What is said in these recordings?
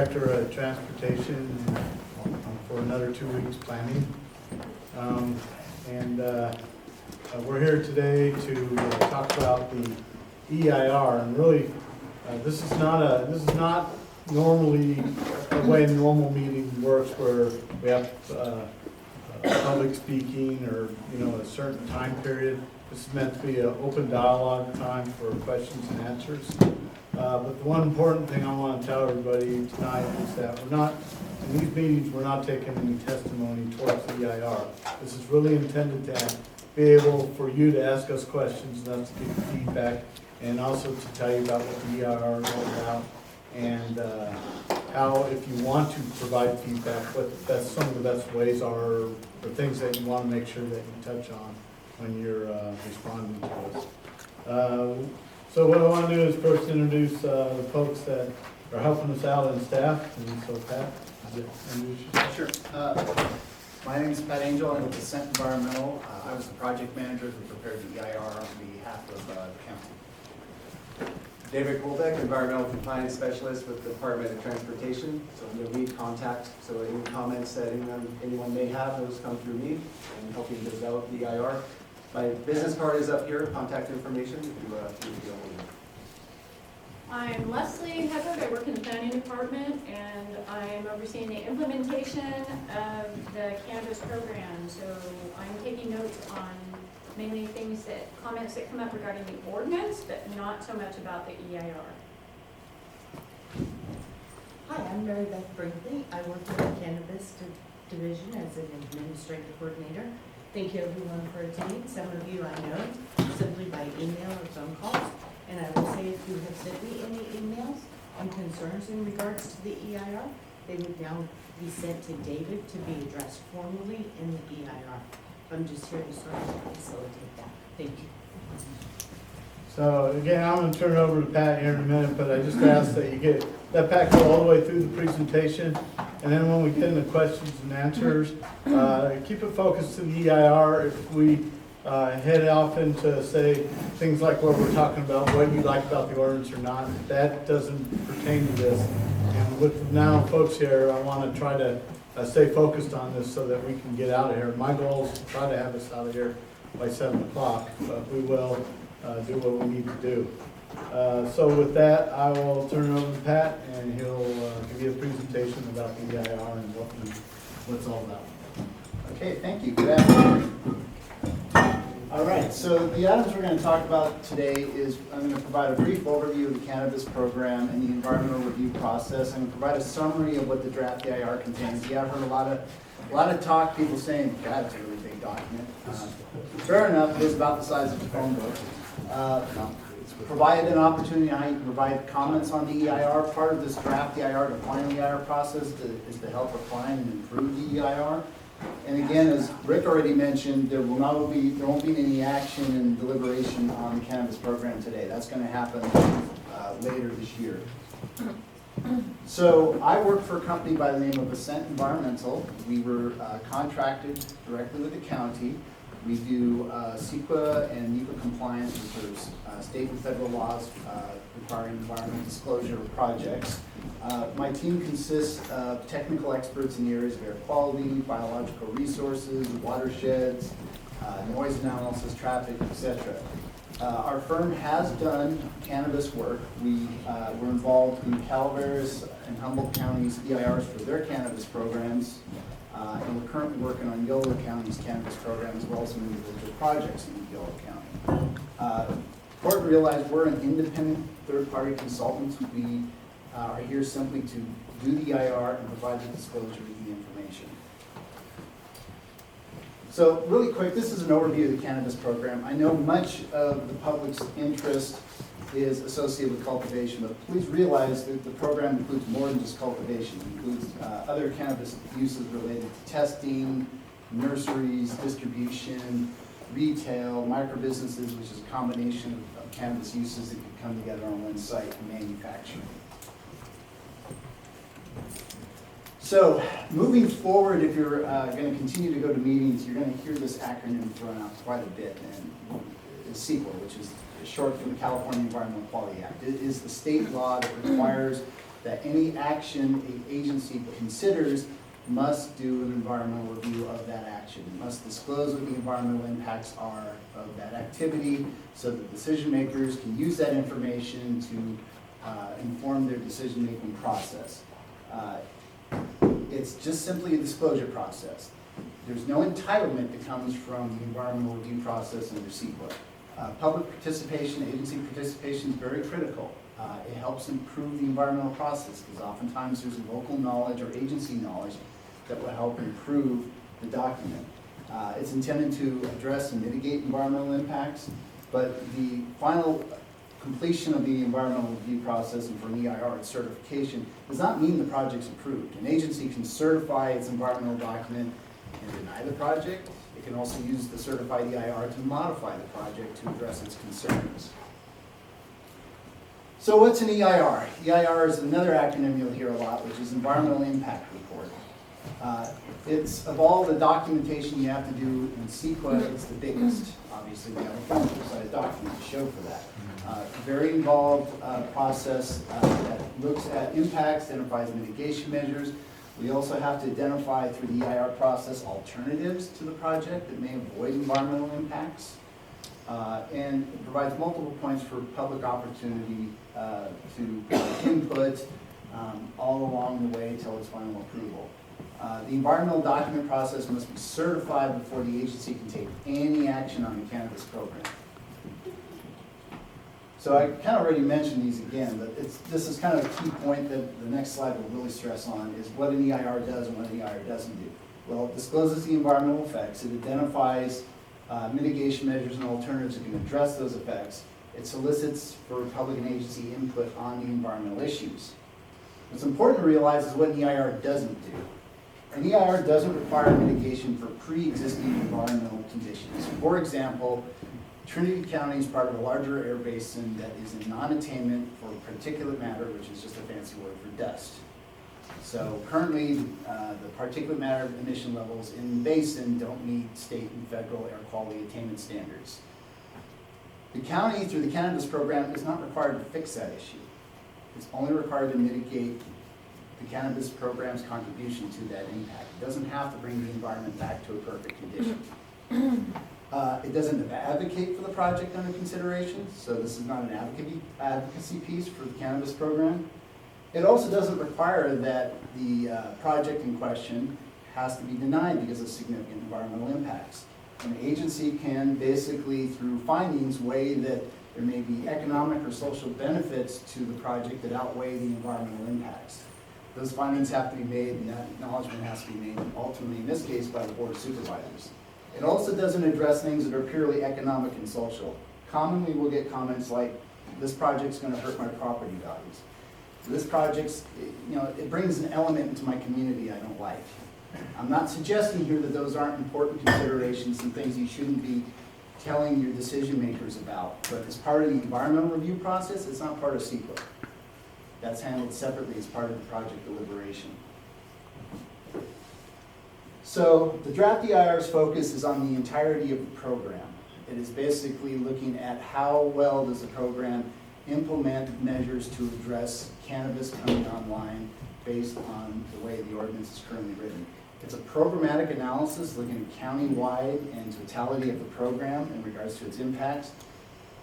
Director of Transportation for another 2 weeks planning. We're here today to talk about the EIR, and really this is not normally the way a normal meeting works, where we have public speaking or a certain time period. This is meant to be an open dialogue time for questions and answers. But the one important thing I want to tell everybody tonight is that in these meetings, we're not taking any testimony towards the EIR. This is really intended to be able for you to ask us questions and us to give feedback, and also to tell you about what the EIR is all about, and how, if you want to provide feedback, what some of the best ways are, or things that you want to make sure that you touch on when you're responding to us. So what I want to do is first introduce the folks that are helping us out in staff. And so Pat, introduce yourself. Sure. My name is Pat Angel. I'm with Ascent Environmental. I was the project manager who prepared the EIR on behalf of the county. David Kolbeck, Environmental Compliance Specialist with the Department of Transportation. So I'm the lead contact. So any comments that anyone may have, those come through me and helping develop the EIR. My business card is up here, contact information if you feel it. I'm Leslie Hedberg. I work in the planning department, and I'm overseeing the implementation of the cannabis program. So I'm taking notes on mainly comments that come up regarding the ordinance, but not so much about the EIR. Hi, I'm Mary Beth Brinkley. I work in the Cannabis Division as an administrative coordinator. Thank you everyone for attending. Some of you I know simply by email or phone calls. And I will say, if you have sent me any emails and concerns in regards to the EIR, they would now be sent to David to be addressed formally in the EIR. I'm just here to sort of facilitate that. Thank you. So again, I'm going to turn it over to Pat here in a minute, but I just ask that you get that pack all the way through the presentation, and then when we get into questions and answers, keep it focused to the EIR. If we head off into, say, things like what we're talking about, what you like about the ordinance or not, that doesn't pertain to this. And with now folks here, I want to try to stay focused on this so that we can get out of here. My goal is to try to have us out of here by 7 o'clock, but we will do what we need to do. So with that, I will turn it over to Pat, and he'll give you a presentation about the EIR and what it's all about. Okay, thank you. Good afternoon. All right, so the items we're going to talk about today is I'm going to provide a brief overview of the cannabis program and the environmental review process. I'm going to provide a summary of what the draft EIR contains. Yeah, I've heard a lot of talk, people saying, God, it's a really big document. Fair enough, it is about the size of a phone book. Provided an opportunity how you can provide comments on the EIR. Part of this draft EIR, the final EIR process, is to help refine and improve the EIR. And again, as Rick already mentioned, there won't be any action and deliberation on the cannabis program today. That's going to happen later this year. So I work for a company by the name of Ascent Environmental. We were contracted directly with the county. We do CEQA and NEPA compliance, which are state and federal laws requiring environmental disclosure of projects. My team consists of technical experts in the areas of air quality, biological resources, watersheds, noise analysis, traffic, etc. Our firm has done cannabis work. We were involved in Calaveras and Humboldt counties' EIRs for their cannabis programs. And we're currently working on Yolo County's cannabis program, as well as some individual projects in Yolo County. Important to realize we're an independent third-party consultant. We are here simply to do the EIR and provide the disclosure of the information. So really quick, this is an overview of the cannabis program. I know much of the public's interest is associated with cultivation, but please realize that the program includes more than just cultivation. It includes other cannabis uses related to testing, nurseries, distribution, retail, micro-businesses, which is a combination of cannabis uses that can come together on one site, and manufacturing. So moving forward, if you're going to continue to go to meetings, you're going to hear this acronym thrown out quite a bit. And CEQA, which is short for the California Environmental Quality Act. It is the state law that requires that any action an agency considers must do an environmental review of that action. It must disclose what the environmental impacts are of that activity so that decision makers can use that information to inform their decision-making process. It's just simply a disclosure process. There's no entitlement that comes from the environmental review process under CEQA. Public participation, agency participation is very critical. It helps improve the environmental process because oftentimes there's local knowledge or agency knowledge that will help improve the document. It's intended to address and mitigate environmental impacts, but the final completion of the environmental review process and for an EIR certification does not mean the project's approved. An agency can certify its environmental document and deny the project. It can also use the certified EIR to modify the project to address its concerns. So what's an EIR? EIR is another acronym you'll hear a lot, which is Environmental Impact Report. It's of all the documentation you have to do in CEQA, it's the biggest. Obviously, we have a formal-sized document to show for that. Very involved process that looks at impacts, identifies mitigation measures. We also have to identify through the EIR process alternatives to the project that may avoid environmental impacts. And it provides multiple points for public opportunity to input all along the way till its final approval. The environmental document process must be certified before the agency can take any action on the cannabis program. So I kind of already mentioned these again, but this is kind of a key point that the next slide will really stress on is what an EIR does and what an EIR doesn't do. Well, it discloses the environmental effects. It identifies mitigation measures and alternatives that can address those effects. It solicits for public and agency input on the environmental issues. What's important to realize is what an EIR doesn't do. An EIR doesn't require mitigation for pre-existing environmental conditions. For example, Trinity County is part of a larger air basin that is in non-attainment for particulate matter, which is just a fancy word for dust. So currently, the particulate matter emission levels in the basin don't meet state and federal air quality attainment standards. The county, through the cannabis program, is not required to fix that issue. It's only required to mitigate the cannabis program's contribution to that impact. It doesn't have to bring the environment back to a perfect condition. It doesn't advocate for the project under consideration, so this is not an advocacy piece for the cannabis program. It also doesn't require that the project in question has to be denied because of significant environmental impacts. An agency can basically, through findings, weigh that there may be economic or social benefits to the project that outweigh the environmental impacts. Those findings have to be made, and that acknowledgement has to be made, ultimately, in this case, by the Board of Supervisors. It also doesn't address things that are purely economic and social. Commonly, we'll get comments like, this project's gonna hurt my property values. This project's, it brings an element into my community I don't like. I'm not suggesting here that those aren't important considerations and things you shouldn't be telling your decision makers about, but as part of the environmental review process, it's not part of CEQA. That's handled separately as part of the project deliberation. So the draft EIR's focus is on the entirety of the program. It is basically looking at how well does the program implement measures to address cannabis coming online based on the way the ordinance is currently written. It's a programmatic analysis looking at county-wide and totality of the program in regards to its impacts.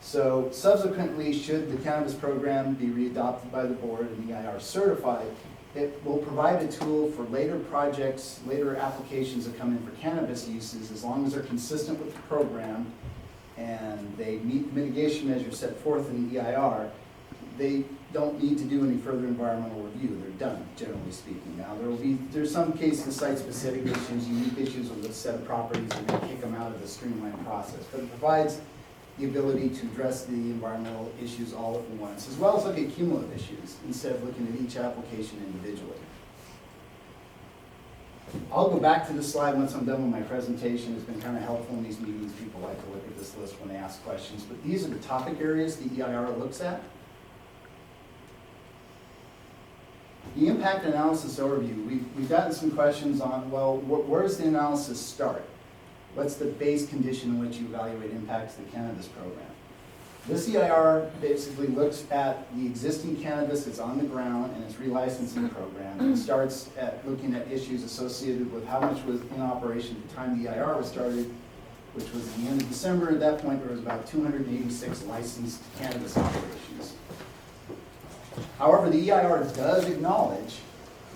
So subsequently, should the cannabis program be readopted by the board and the EIR certified, it will provide a tool for later projects, later applications that come in for cannabis uses, as long as they're consistent with the program and they meet the mitigation measures set forth in the EIR. They don't need to do any further environmental review. They're done, generally speaking. Now, there's some cases, site-specific issues, unique issues with a set of properties, and they kick them out of the streamlined process. But it provides the ability to address the environmental issues all at once, as well as look at cumulative issues, instead of looking at each application individually. I'll go back to this slide once I'm done with my presentation. It's been kind of helpful in these meetings. People like to look at this list when they ask questions. But these are the topic areas the EIR looks at. The impact analysis overview. We've gotten some questions on, well, where does the analysis start? What's the base condition in which you evaluate impacts to the cannabis program? This EIR basically looks at the existing cannabis that's on the ground and its relicensing program. It starts at looking at issues associated with how much was in operation at the time the EIR was started, which was at the end of December. At that point, there was about 286 licensed cannabis operations. However, the EIR does acknowledge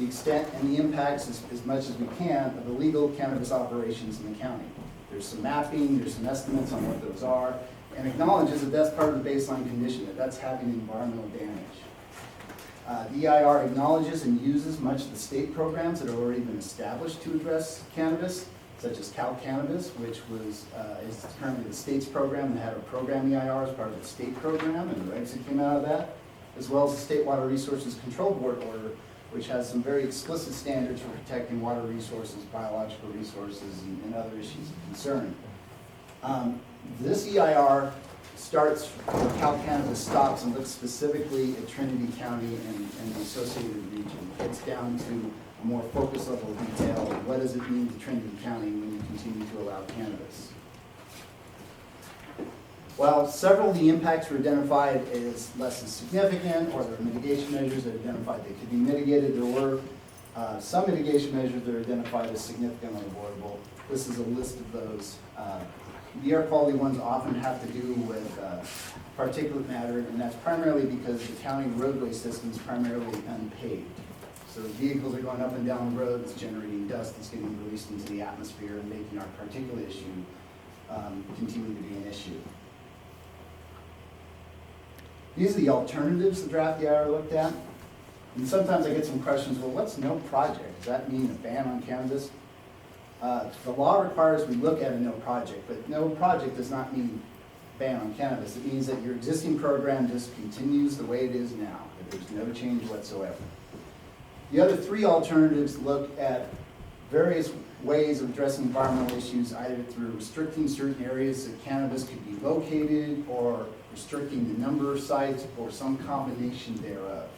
the extent and the impacts as much as we can of illegal cannabis operations in the county. There's some mapping, there's some estimates on what those are, and acknowledges that that's part of the baseline condition, that that's having environmental damage. The EIR acknowledges and uses much of the state programs that have already been established to address cannabis, such as Cal Cannabis, which is currently the state's program and had a program EIR as part of the state program, and the regs that came out of that, as well as the State Water Resources Control Board order, which has some very explicit standards for protecting water resources, biological resources, and other issues of concern. This EIR starts where Cal Cannabis stops and looks specifically at Trinity County and the associated region. It gets down to a more focused level of detail. What does it mean to Trinity County when you continue to allow cannabis? While several of the impacts were identified as less than significant, or there were mitigation measures that identified they could be mitigated, there were some mitigation measures that are identified as significantly avoidable. This is a list of those. The air quality ones often have to do with particulate matter, and that's primarily because the county roadway system is primarily unpaved. So vehicles are going up and down the road, it's generating dust that's getting released into the atmosphere and making our particulate issue continue to be an issue. These are the alternatives the draft EIR looked at. And sometimes I get some questions, well, what's no project? Does that mean a ban on cannabis? The law requires we look at a no project, but no project does not mean ban on cannabis. It means that your existing program just continues the way it is now, that there's no change whatsoever. The other three alternatives look at various ways of addressing environmental issues, either through restricting certain areas that cannabis could be located, or restricting the number of sites, or some combination thereof.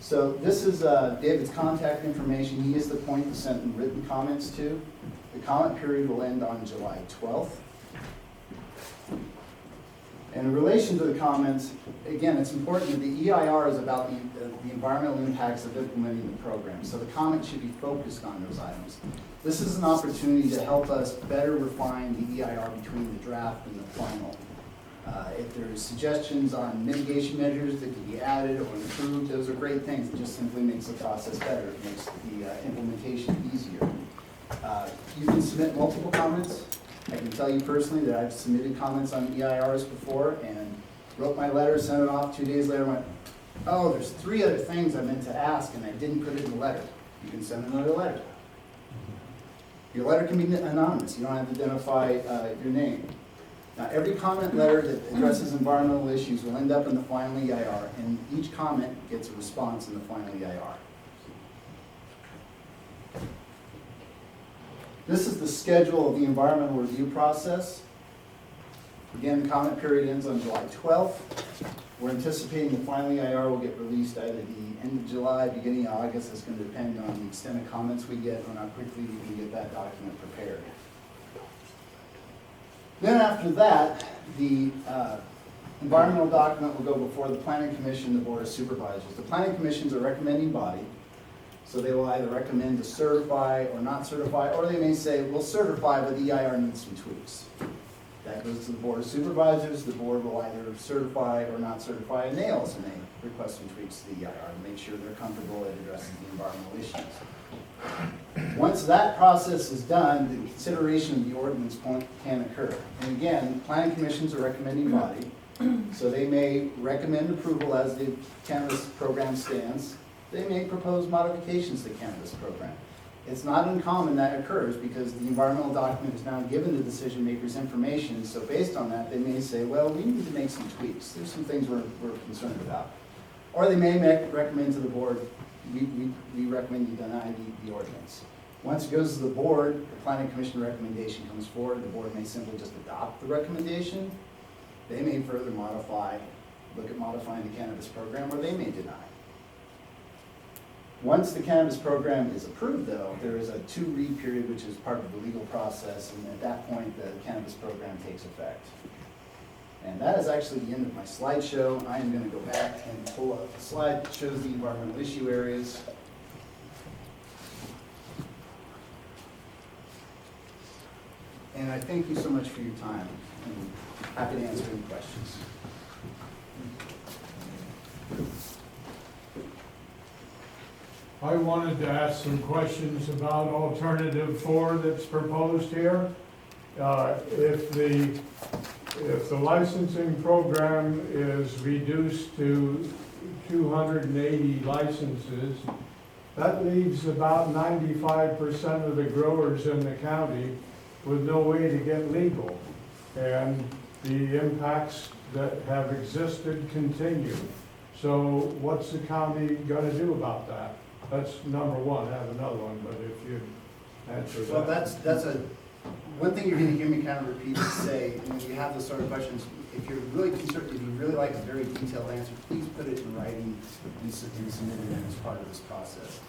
So this is David's contact information. He is the point to send written comments to. The comment period will end on July 12th. And in relation to the comments, again, it's important that the EIR is about the environmental impacts of implementing the program. So the comments should be focused on those items. This is an opportunity to help us better refine the EIR between the draft and the final. If there's suggestions on mitigation measures that can be added or improved, those are great things. It just simply makes the process better. It makes the implementation easier. You can submit multiple comments. I can tell you personally that I've submitted comments on EIRs before and wrote my letter, sent it off, 2 days later went, oh, there's 3 other things I meant to ask and I didn't put it in the letter. You can send another letter. Your letter can be anonymous. You don't have to identify your name. Now, every comment letter that addresses environmental issues will end up in the final EIR, and each comment gets a response in the final EIR. This is the schedule of the environmental review process. Again, the comment period ends on July 12th. We're anticipating the final EIR will get released either the end of July, beginning of August. It's going to depend on the extent of comments we get and how quickly we can get that document prepared. Then after that, the environmental document will go before the Planning Commission and the Board of Supervisors. The Planning Commission is a recommending body, so they will either recommend to certify or not certify, or they may say, we'll certify, but the EIR needs some tweaks. That goes to the Board of Supervisors. The board will either certify or not certify, and they also may request some tweaks to the EIR to make sure they're comfortable at addressing the environmental issues. Once that process is done, the consideration of the ordinance can occur. And again, Planning Commission's a recommending body, so they may recommend approval as the cannabis program stands. They may propose modifications to the cannabis program. It's not uncommon that occurs because the environmental document is now given the decision maker's information, so based on that, they may say, well, we need to make some tweaks. There's some things we're concerned about. Or they may recommend to the board, we recommend you deny the ordinance. Once it goes to the board, the Planning Commission recommendation comes forward. The board may simply just adopt the recommendation. They may further look at modifying the cannabis program, or they may deny. Once the cannabis program is approved, though, there is a 2-read period, which is part of the legal process, and at that point, the cannabis program takes effect. And that is actually the end of my slideshow. I am going to go back and pull up the slide that shows the environmental issue areas. And I thank you so much for your time, and happy to answer any questions. I wanted to ask some questions about alternative 4 that's proposed here. If the licensing program is reduced to 280 licenses, that leaves about 95% of the growers in the county with no way to get legal. And the impacts that have existed continue. So what's the county gonna do about that? That's number one. I have another one, but if you answer that. Well, that's one thing you're gonna hear me kind of repeat and say, and when you have those sort of questions, if you're really concerned, if you really like a very detailed answer, please put it in writing and submit it as part of this process.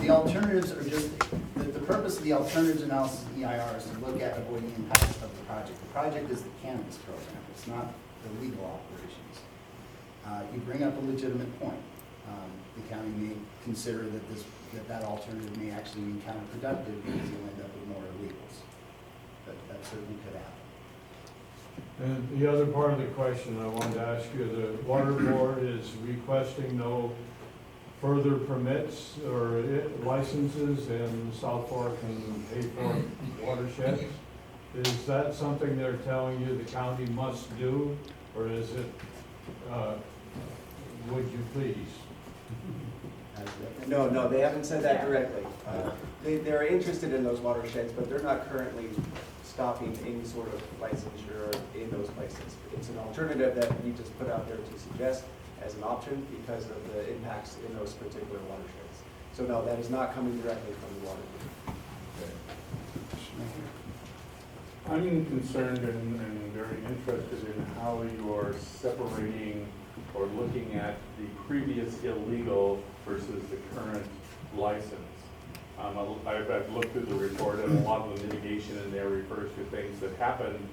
The alternatives are just, the purpose of the alternatives analysis in EIR is to look at avoiding impacts of the project. The project is the cannabis program, it's not the legal operations. You bring up a legitimate point. The county may consider that alternative may actually be counterproductive because you'll end up with more illegals. But that certainly could happen. And the other part of the question I wanted to ask you, the water board is requesting no further permits or licenses in South Fork and Hayfork watersheds. Is that something they're telling you the county must do, or is it, would you please? No, they haven't said that directly. They're interested in those watersheds, but they're not currently stopping any sort of licensure in those places. It's an alternative that we just put out there to suggest as an option because of the impacts in those particular watersheds. So no, that is not coming directly from the water. I'm concerned and very interested in how you're separating or looking at the previous illegal versus the current license. I've looked through the report, and a lot of the mitigation in there refers to things that happened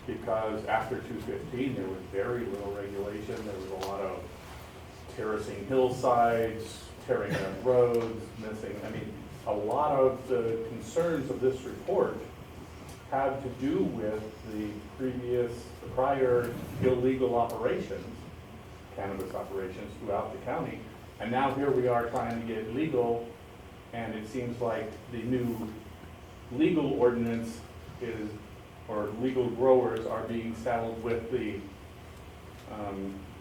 because after 2015 there was very little regulation. There was a lot of terracing hillsides, tearing up roads, missing. I mean, a lot of the concerns of this report have to do with the prior illegal operations, cannabis operations throughout the county. And now here we are trying to get legal, and it seems like the new legal ordinance is, or legal growers are being saddled with the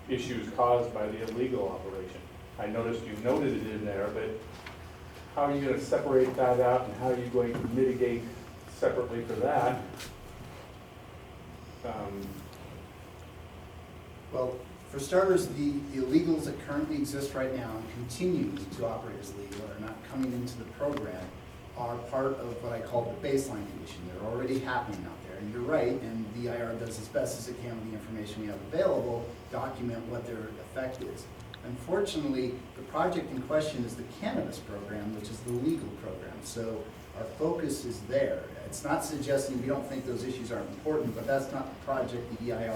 issues caused by the illegal operation. I noticed you noted it in there, but how are you going to separate that out, and how are you going to mitigate separately for that? Well, for starters, the illegals that currently exist right now and continue to operate as legal and are not coming into the program are part of what I call the baseline condition. They're already happening out there. And you're right, and the EIR does as best as it can with the information we have available, document what their effect is. Unfortunately, the project in question is the cannabis program, which is the legal program. So our focus is there. It's not suggesting we don't think those issues aren't important, but that's not the project the EIR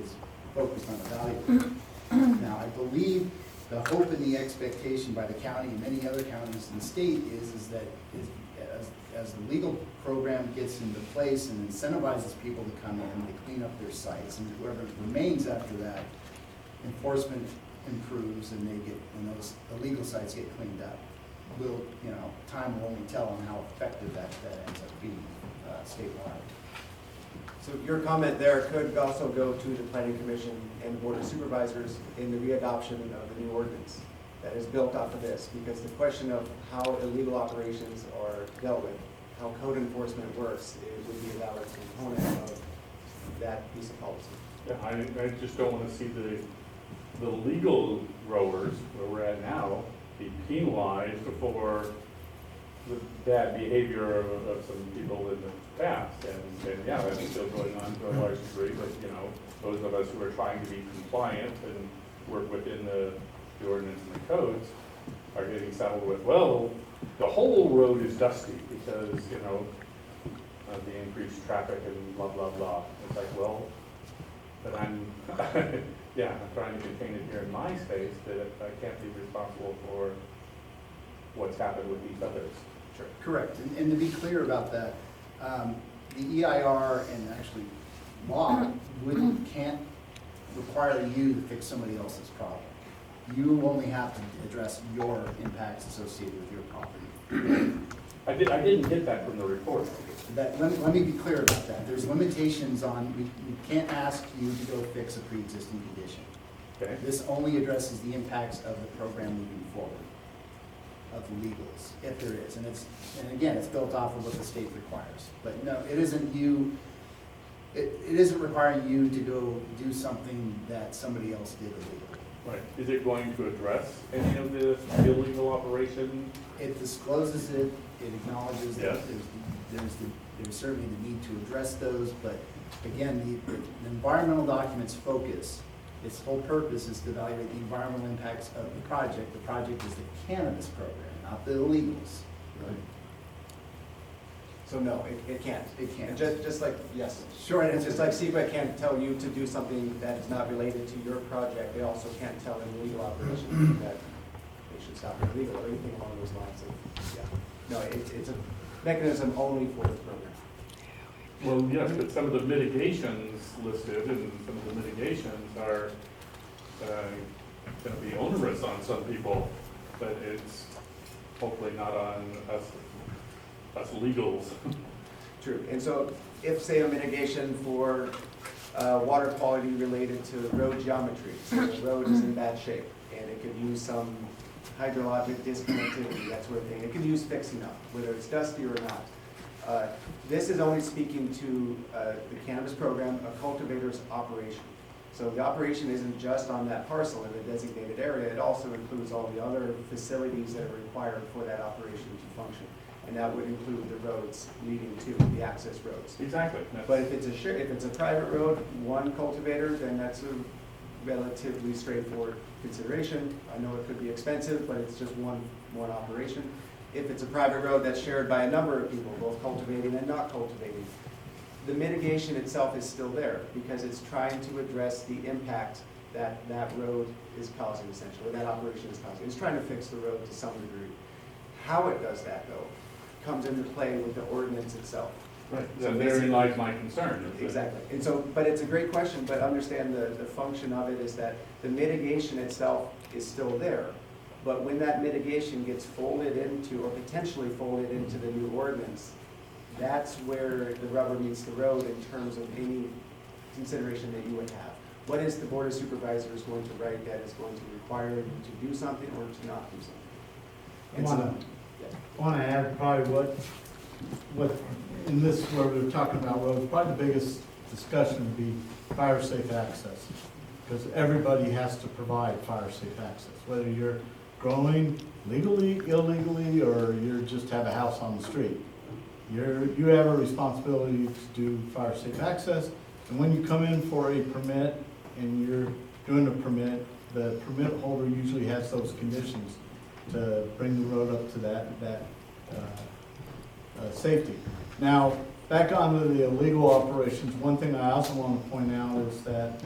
is focused on evaluating. Now, I believe the hope and the expectation by the county and many other counties in the state is that as the legal program gets into place and incentivizes people to come in, they clean up their sites, and whoever remains after that, enforcement improves and those illegal sites get cleaned up. Time will only tell on how effective that ends up being statewide. So your comment there could also go to the Planning Commission and Board of Supervisors in the readoption of the new ordinance that is built off of this, because the question of how illegal operations are dealt with, how code enforcement works, it would be a valid component of that piece of policy. Yeah, I just don't want to see the legal growers, where we're at now, be penalized for the bad behavior of some people in the past. And yeah, that's still going on to a large degree, but those of us who are trying to be compliant and work within the the ordinance and the codes are getting saddled with, well, the whole road is dusty because, you know, of the increased traffic and blah, blah, blah. It's like, well, but I'm, yeah, I'm trying to contain it here in my space, that I can't be responsible for what's happened with these others. Sure. Correct, and to be clear about that, the EIR and actually law can't require you to fix somebody else's problem. You only have to address your impacts associated with your property. I didn't get that from the report. Let me be clear about that. There's limitations on, we can't ask you to go fix a pre-existing condition. Okay? This only addresses the impacts of the program moving forward, of the legals, if there is. And again, it's built off of what the state requires. But no, it isn't you, it isn't requiring you to go do something that somebody else did illegally. Right. Is it going to address any of this illegal operation? It discloses it, it acknowledges that Yes. there's certainly the need to address those, but again, the environmental documents focus, its whole purpose is to evaluate the environmental impacts of the project. The project is the cannabis program, not the illegals. So no, it can't. It can't. Just like, yes. Sure, It's just like CEQA can't tell you to do something that is not related to your project. They also can't tell an illegal operation that they should stop illegal or anything along those lines. No, it's a mechanism only for the program. Well, yes, but some of the mitigations listed and some of the mitigations are going to be onerous on some people, but it's hopefully not on us legals. True. And so if, say, a mitigation for water quality related to road geometry, so the road is in bad shape and it could use some hydrologic disconnectivity, that sort of thing. It could use fixing up, whether it's dusty or not. This is only speaking to the cannabis program, a cultivator's operation. So the operation isn't just on that parcel in the designated area, it also includes all the other facilities that are required for that operation to function. And that would include the roads leading to the access roads. Exactly. But if it's a private road, one cultivator, then that's a relatively straightforward consideration. I know it could be expensive, but it's just one operation. If it's a private road that's shared by a number of people, both cultivating and not cultivating, the mitigation itself is still there because it's trying to address the impact that that road is causing essentially, or that operation is causing. It's trying to fix the road to some degree. How it does that though comes into play with the ordinance itself. Right. So So therein lies my concern. is that- Exactly. And so, but it's a great question, but understand the function of it is that the mitigation itself is still there. But when that mitigation gets folded into, or potentially folded into the new ordinance, that's where the rubber meets the road in terms of any consideration that you would have. What is the Board of Supervisors going to write that is going to require you to do something or to not do something? And so- I want to add probably what, in this, where we're talking about roads, probably the biggest discussion would be fire safe access. Because everybody has to provide fire safe access, whether you're growing legally, illegally, or you just have a house on the street. You have a responsibility to do fire safe access, and when you come in for a permit and you're doing a permit, the permit holder usually has those conditions to bring the road up to that safety. Now, back onto the illegal operations, one thing I also want to point out is that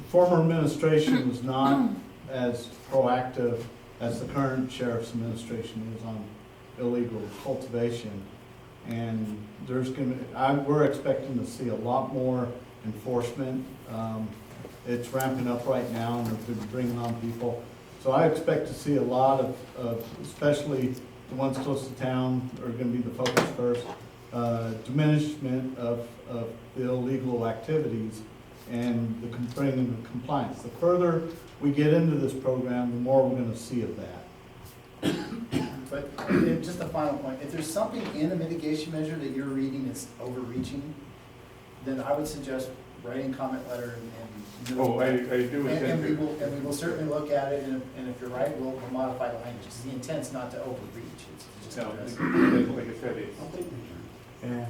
former administration was not as proactive as the current sheriff's administration is on illegal cultivation. And we're expecting to see a lot more enforcement. It's ramping up right now and they're bringing on people. So I expect to see a lot of especially the ones close to town are going to be the focus first, diminishment of the illegal activities and bringing the compliance. The further we get into this program, the more we're going to see of that. But just a final point, if there's something in a mitigation measure that you're reading that's overreaching, then I would suggest writing a comment letter and. Oh, I do intend to. And we will certainly look at it, and if you're right, we'll modify the language. 'Cause the intent's not to overreach, it's just No, to address. like I said, Yeah.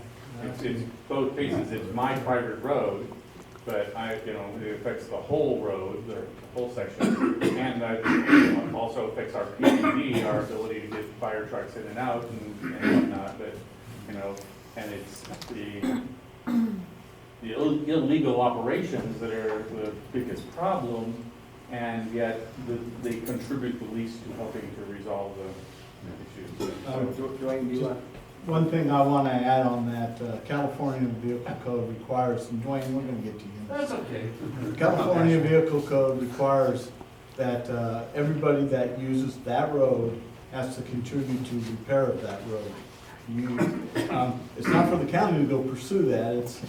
it's both cases. It's my private road, but it affects the whole road, the whole section, and also affects our PDD, our ability to get fire trucks in and out and whatnot, but, and it's the illegal operations that are the biggest problem, and yet they contribute the least to helping to resolve the issues. Dwayne, do you want? One thing I want to add on that, California Vehicle Code requires, and Dwayne, we're going to get to you. That's okay. California Vehicle Code requires that everybody that uses that road has to contribute to repair of that road. It's not for the county to go pursue that, it's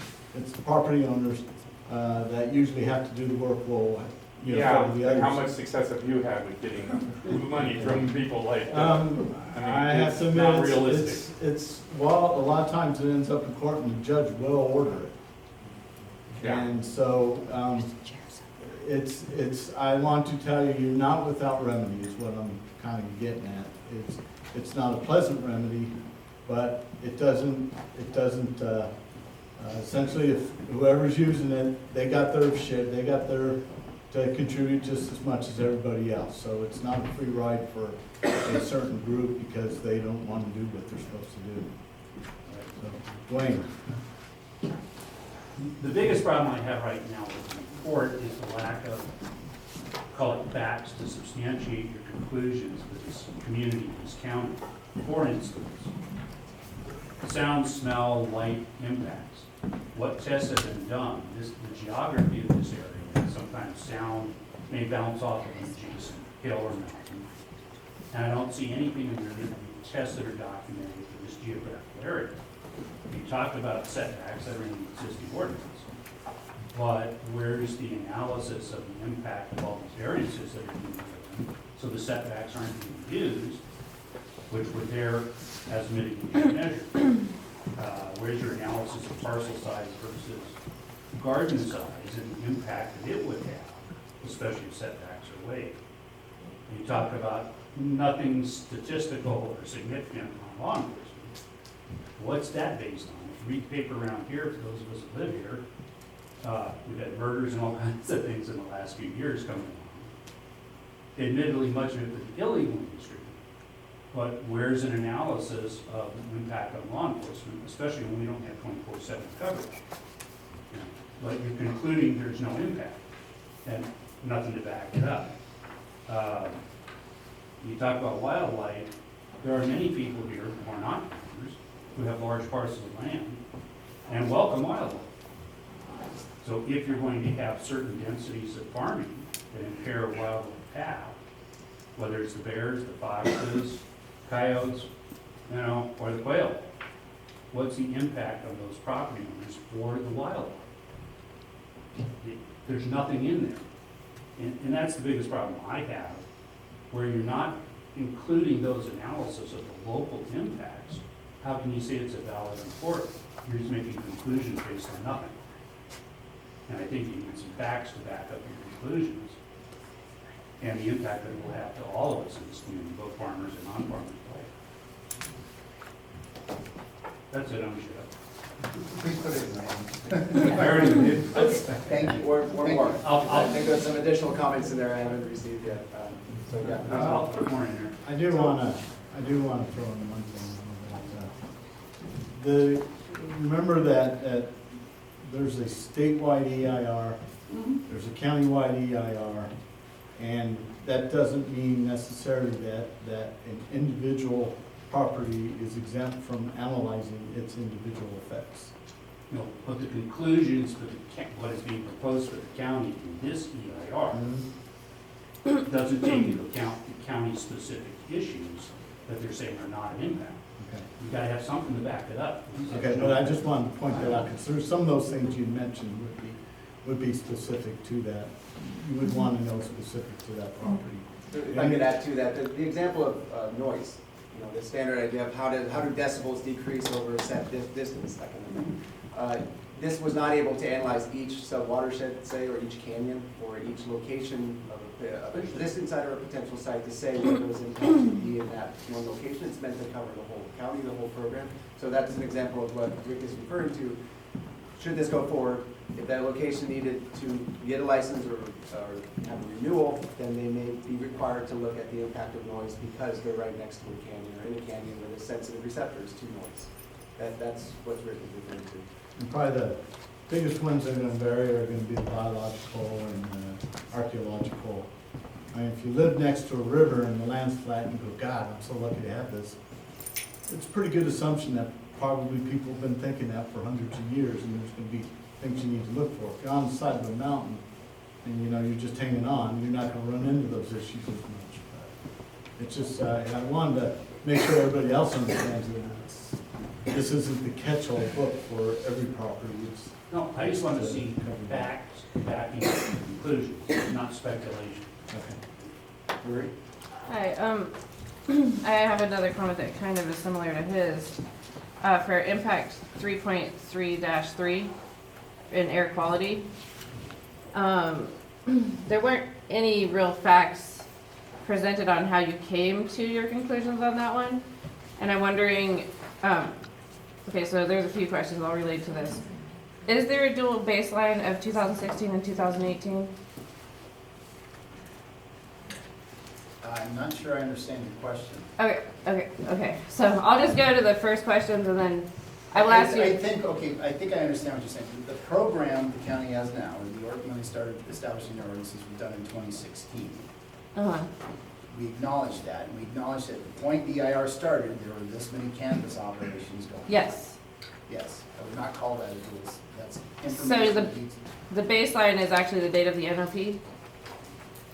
the property owners that usually have to do the work, for the others. How much success have you had with getting money from people like that? I have to it's not admit, realistic. well, a lot of times it ends up in court and the judge will order it. Yeah. And so, I want to tell you, you're not without remedy is what I'm kind of getting at. It's not a pleasant remedy, but it doesn't, essentially if whoever's using it, they got their shit, they got their, to contribute just as much as everybody else. So it's not a free ride for a certain group because they don't want to do what they're supposed to do. So, Dwayne. The biggest problem I have right now with the report is the lack of, call it facts to substantiate your conclusions for this community, this county. For instance, sound, smell, light impacts. What tests have been done? The geography of this area, sometimes sound may bounce off of an adjacent hill or mountain. And I don't see anything in there that can be tested or documented for this geographical area. You talked about setbacks that are in the existing ordinance, but where's the analysis of the impact of all these variances that are being given? So the setbacks aren't being used, which were there as mitigation measure. Where's your analysis of parcel size versus garden size and the impact that it would have, especially if setbacks are waived? You talk about nothing statistical or significant on law enforcement. What's that based on? If you read the paper around here, for those of us that live here, we've had murders and all kinds of things in the last few years coming along. Admittedly, much of it for the illegal industry. But where's an analysis of the impact on law enforcement, especially when we don't have 24/7 coverage? But you're concluding there's no impact and nothing to back it up. You talk about wildlife. There are many people here who are not farmers who have large parcels of land and welcome wildlife. So if you're going to have certain densities of farming that impair a wildlife path, whether it's the bears, the foxes, coyotes, or the quail, what's the impact on those property owners for the wildlife? There's nothing in there. And that's the biggest problem I have, where you're not including those analysis of the local impacts. How can you say it's a valid report? You're just making conclusions based on nothing. And I think you need some facts to back up your conclusions and the impact that it will have to all of us in this community, both farmers and non-farmers alike. That's it, I'm sure. Please put it in writing. I already did. Thank you. Or more. I'll- I think there's some additional comments in there I haven't received yet. So yeah. I'll put more in there. I do want to throw in one thing. Remember that there's a statewide EIR, there's a countywide EIR, and that doesn't mean necessarily that an individual property is exempt from analyzing its individual effects. No, but the conclusions for what is being proposed for the county in this EIR doesn't take into account the county-specific issues that they're saying are not an impact. Okay. You gotta have something to back it up. Okay, but I just wanted to point that out, because there's some of those things you mentioned would be specific to that. You would want to know specific to that property. If I could add to that, the example of noise, the standard idea of how do decibels decrease over a set distance, that kind of thing. This was not able to analyze each sub-watershed, say, or each canyon, or each location of a distance site or a potential site to say what those impacts would be in that one location. It's meant to cover the whole county, the whole program. So that's an example of what Rick is referring to. Should this go forward, If that location needed to get a license or have a renewal, then they may be required to look at the impact of noise because they're right next to a canyon or in a canyon with a sensitive receptors to noise. That's what Rick is referring to. And probably the biggest ones that are gonna vary are gonna be the biological and archaeological. I mean, if you live next to a river and the land's flat and you go, God, I'm so lucky to have this, it's a pretty good assumption that probably people have been thinking that for hundreds of years, and there's gonna be things you need to look for. If you're on the side of a mountain and you know you're just hanging on, you're not gonna run into those issues as much. But it's just, I wanted to make sure everybody else understands that this isn't the catch-all book for every property. It's No, I just want to see facts backing up conclusions, not speculation. okay. Marie? Hi, I have another comment that kind of is similar to his. For impact 3.3-3 in air quality, there weren't any real facts presented on how you came to your conclusions on that one. And I'm wondering, okay, so there's a few questions all related to this. Is there a dual baseline of 2016 and 2018? I'm not sure I understand your question. Okay. So I'll just go to the first questions and then I will ask you. I think I understand what you're saying. The program the county has now, or when they started establishing their ordinances, was done in 2016. Uh-huh. We acknowledge that, and we acknowledge that the point the EIR started, there were this many cannabis operations going on. Yes. Yes, I would not call that a dual, that's So information. the baseline is actually the date of the NOP?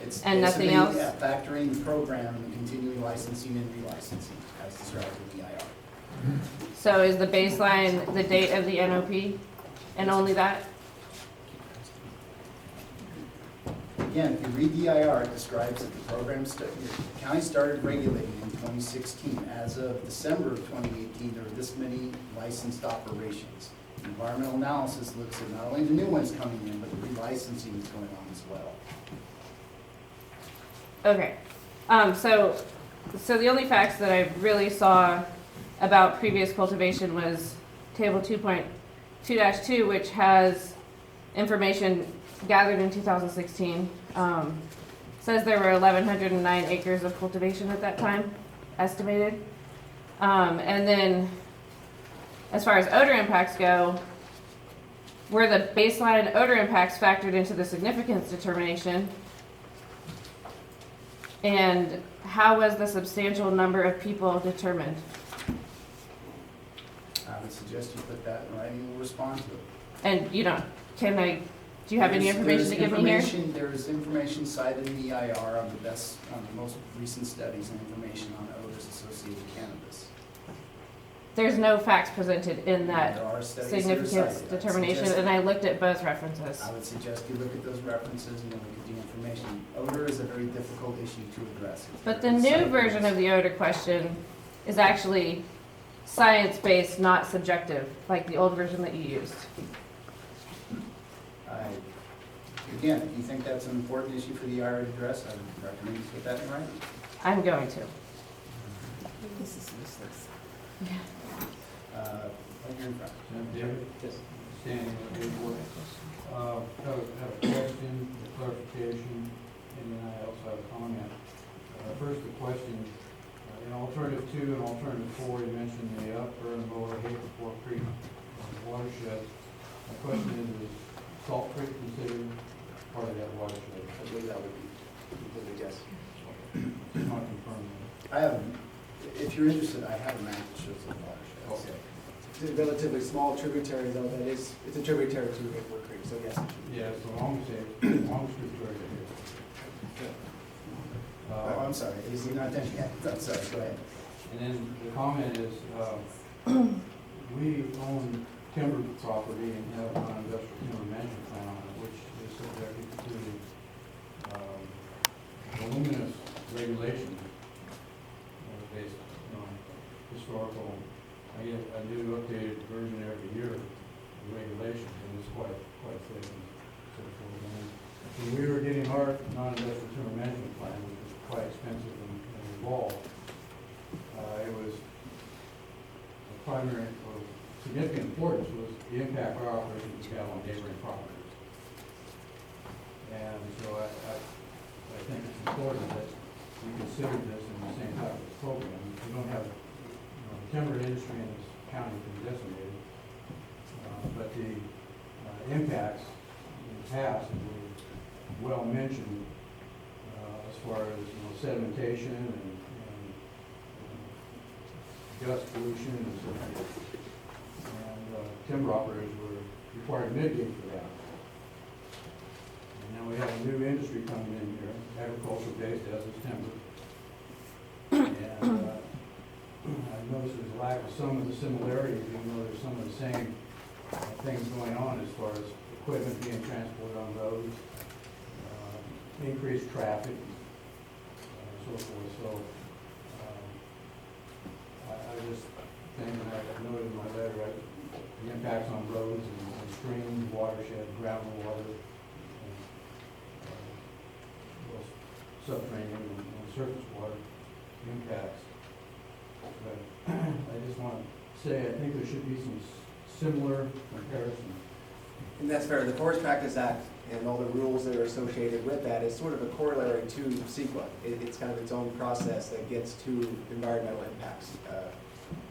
It's and nothing basically, else? yeah, factoring the program and continuing licensing and relicensing as described in the EIR. So is the baseline the date of the NOP and only that? Again, if you read the EIR, it describes that the program, the county started regulating in 2016. As of December of 2018, there were this many licensed operations. Environmental analysis looks at not only the new ones coming in, but the relicensing is going on as well. Okay. So the only facts that I really saw about previous cultivation was table 2.2-2, which has information gathered in 2016. Says there were 1,109 acres of cultivation at that time, estimated. And then, as far as odor impacts go, were the baseline odor impacts factored into the significance determination? And how was the substantial number of people determined? I would suggest you put that in writing and we'll respond to it. And do you have any information to give me here? There's information cited in the EIR on the most recent studies and information on odors associated with cannabis. There's no facts presented in There that are studies that are significance cited. determination, and I looked at both references. I would suggest you look at those references and then look at the information. Odor is a very difficult issue to address. But the new version of the odor question is actually science-based, not subjective, like the old version that you used. Again, if you think that's an important issue for the EIR to address, I would recommend you put that in writing. I'm going to. This is useless. Right here in front. David? Yes. Standing with the board. Have a question, a clarification, and then I also have a comment. First, the question, in alternative 2 and alternative 4, you mentioned the upper and lower Hayfork Creek watershed. My question is Salt Creek considered part of that watershed? I believe that would be completely yes. Just not confirmed. I have, if you're interested, I have a map that shows the watershed. Okay. It's a relatively small tributary though, it's a tributary to Hayfork Creek, so yes. Yeah, it's the longest tributary here. Oh, I'm sorry, is he not done yet? I'm sorry, go ahead. And then the comment is, we own timber property and have a non-industrial timber management plan on it, which is subject to voluminous regulations based on historical. I get a new updated version every year of the regulations, and it's quite thick and so forth. And when we were getting our non-industrial timber management plan, which was quite expensive and involved, it was a primary or significant importance was the impact our operations would have on neighboring properties. important that we consider this in the same type of program. We don't have, the timber industry in this county has been decimated, but the impacts in the past were well mentioned as far as sedimentation and dust pollution and so forth. And timber operators were required to mitigate for that. And now we have a new industry coming in here, agricultural based as is timber. And I've noticed there's a lack of some of the similarities, even though there's some of the same things going on as far as equipment being transported on roads, increased traffic, so forth. So I just think, and I noted in my letter, the impacts on roads and streams, watershed, groundwater, subterranean and surface water impacts. But I just want to say, I think there should be some similar comparison. And that's fair. The Forest Practice Act and all the rules that are associated with that is sort of a corollary to CEQA. It's kind of its own process that gets to environmental impacts.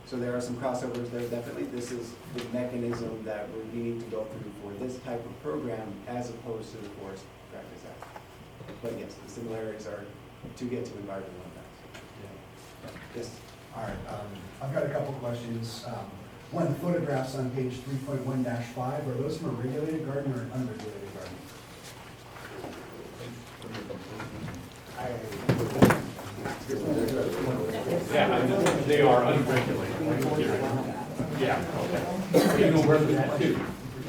So there are some crossovers there, definitely. This is the mechanism that we need to go through for this type of program as opposed to the Forest Practice Act. But yes, the similarities are to get to environmental impacts. Yeah. Yes. All right, I've got a couple questions. One, the photographs on page 3.1-5, are those from a regulated garden or an unregulated garden? Yeah, they are unregulated. Yeah, okay. You know where they're at too.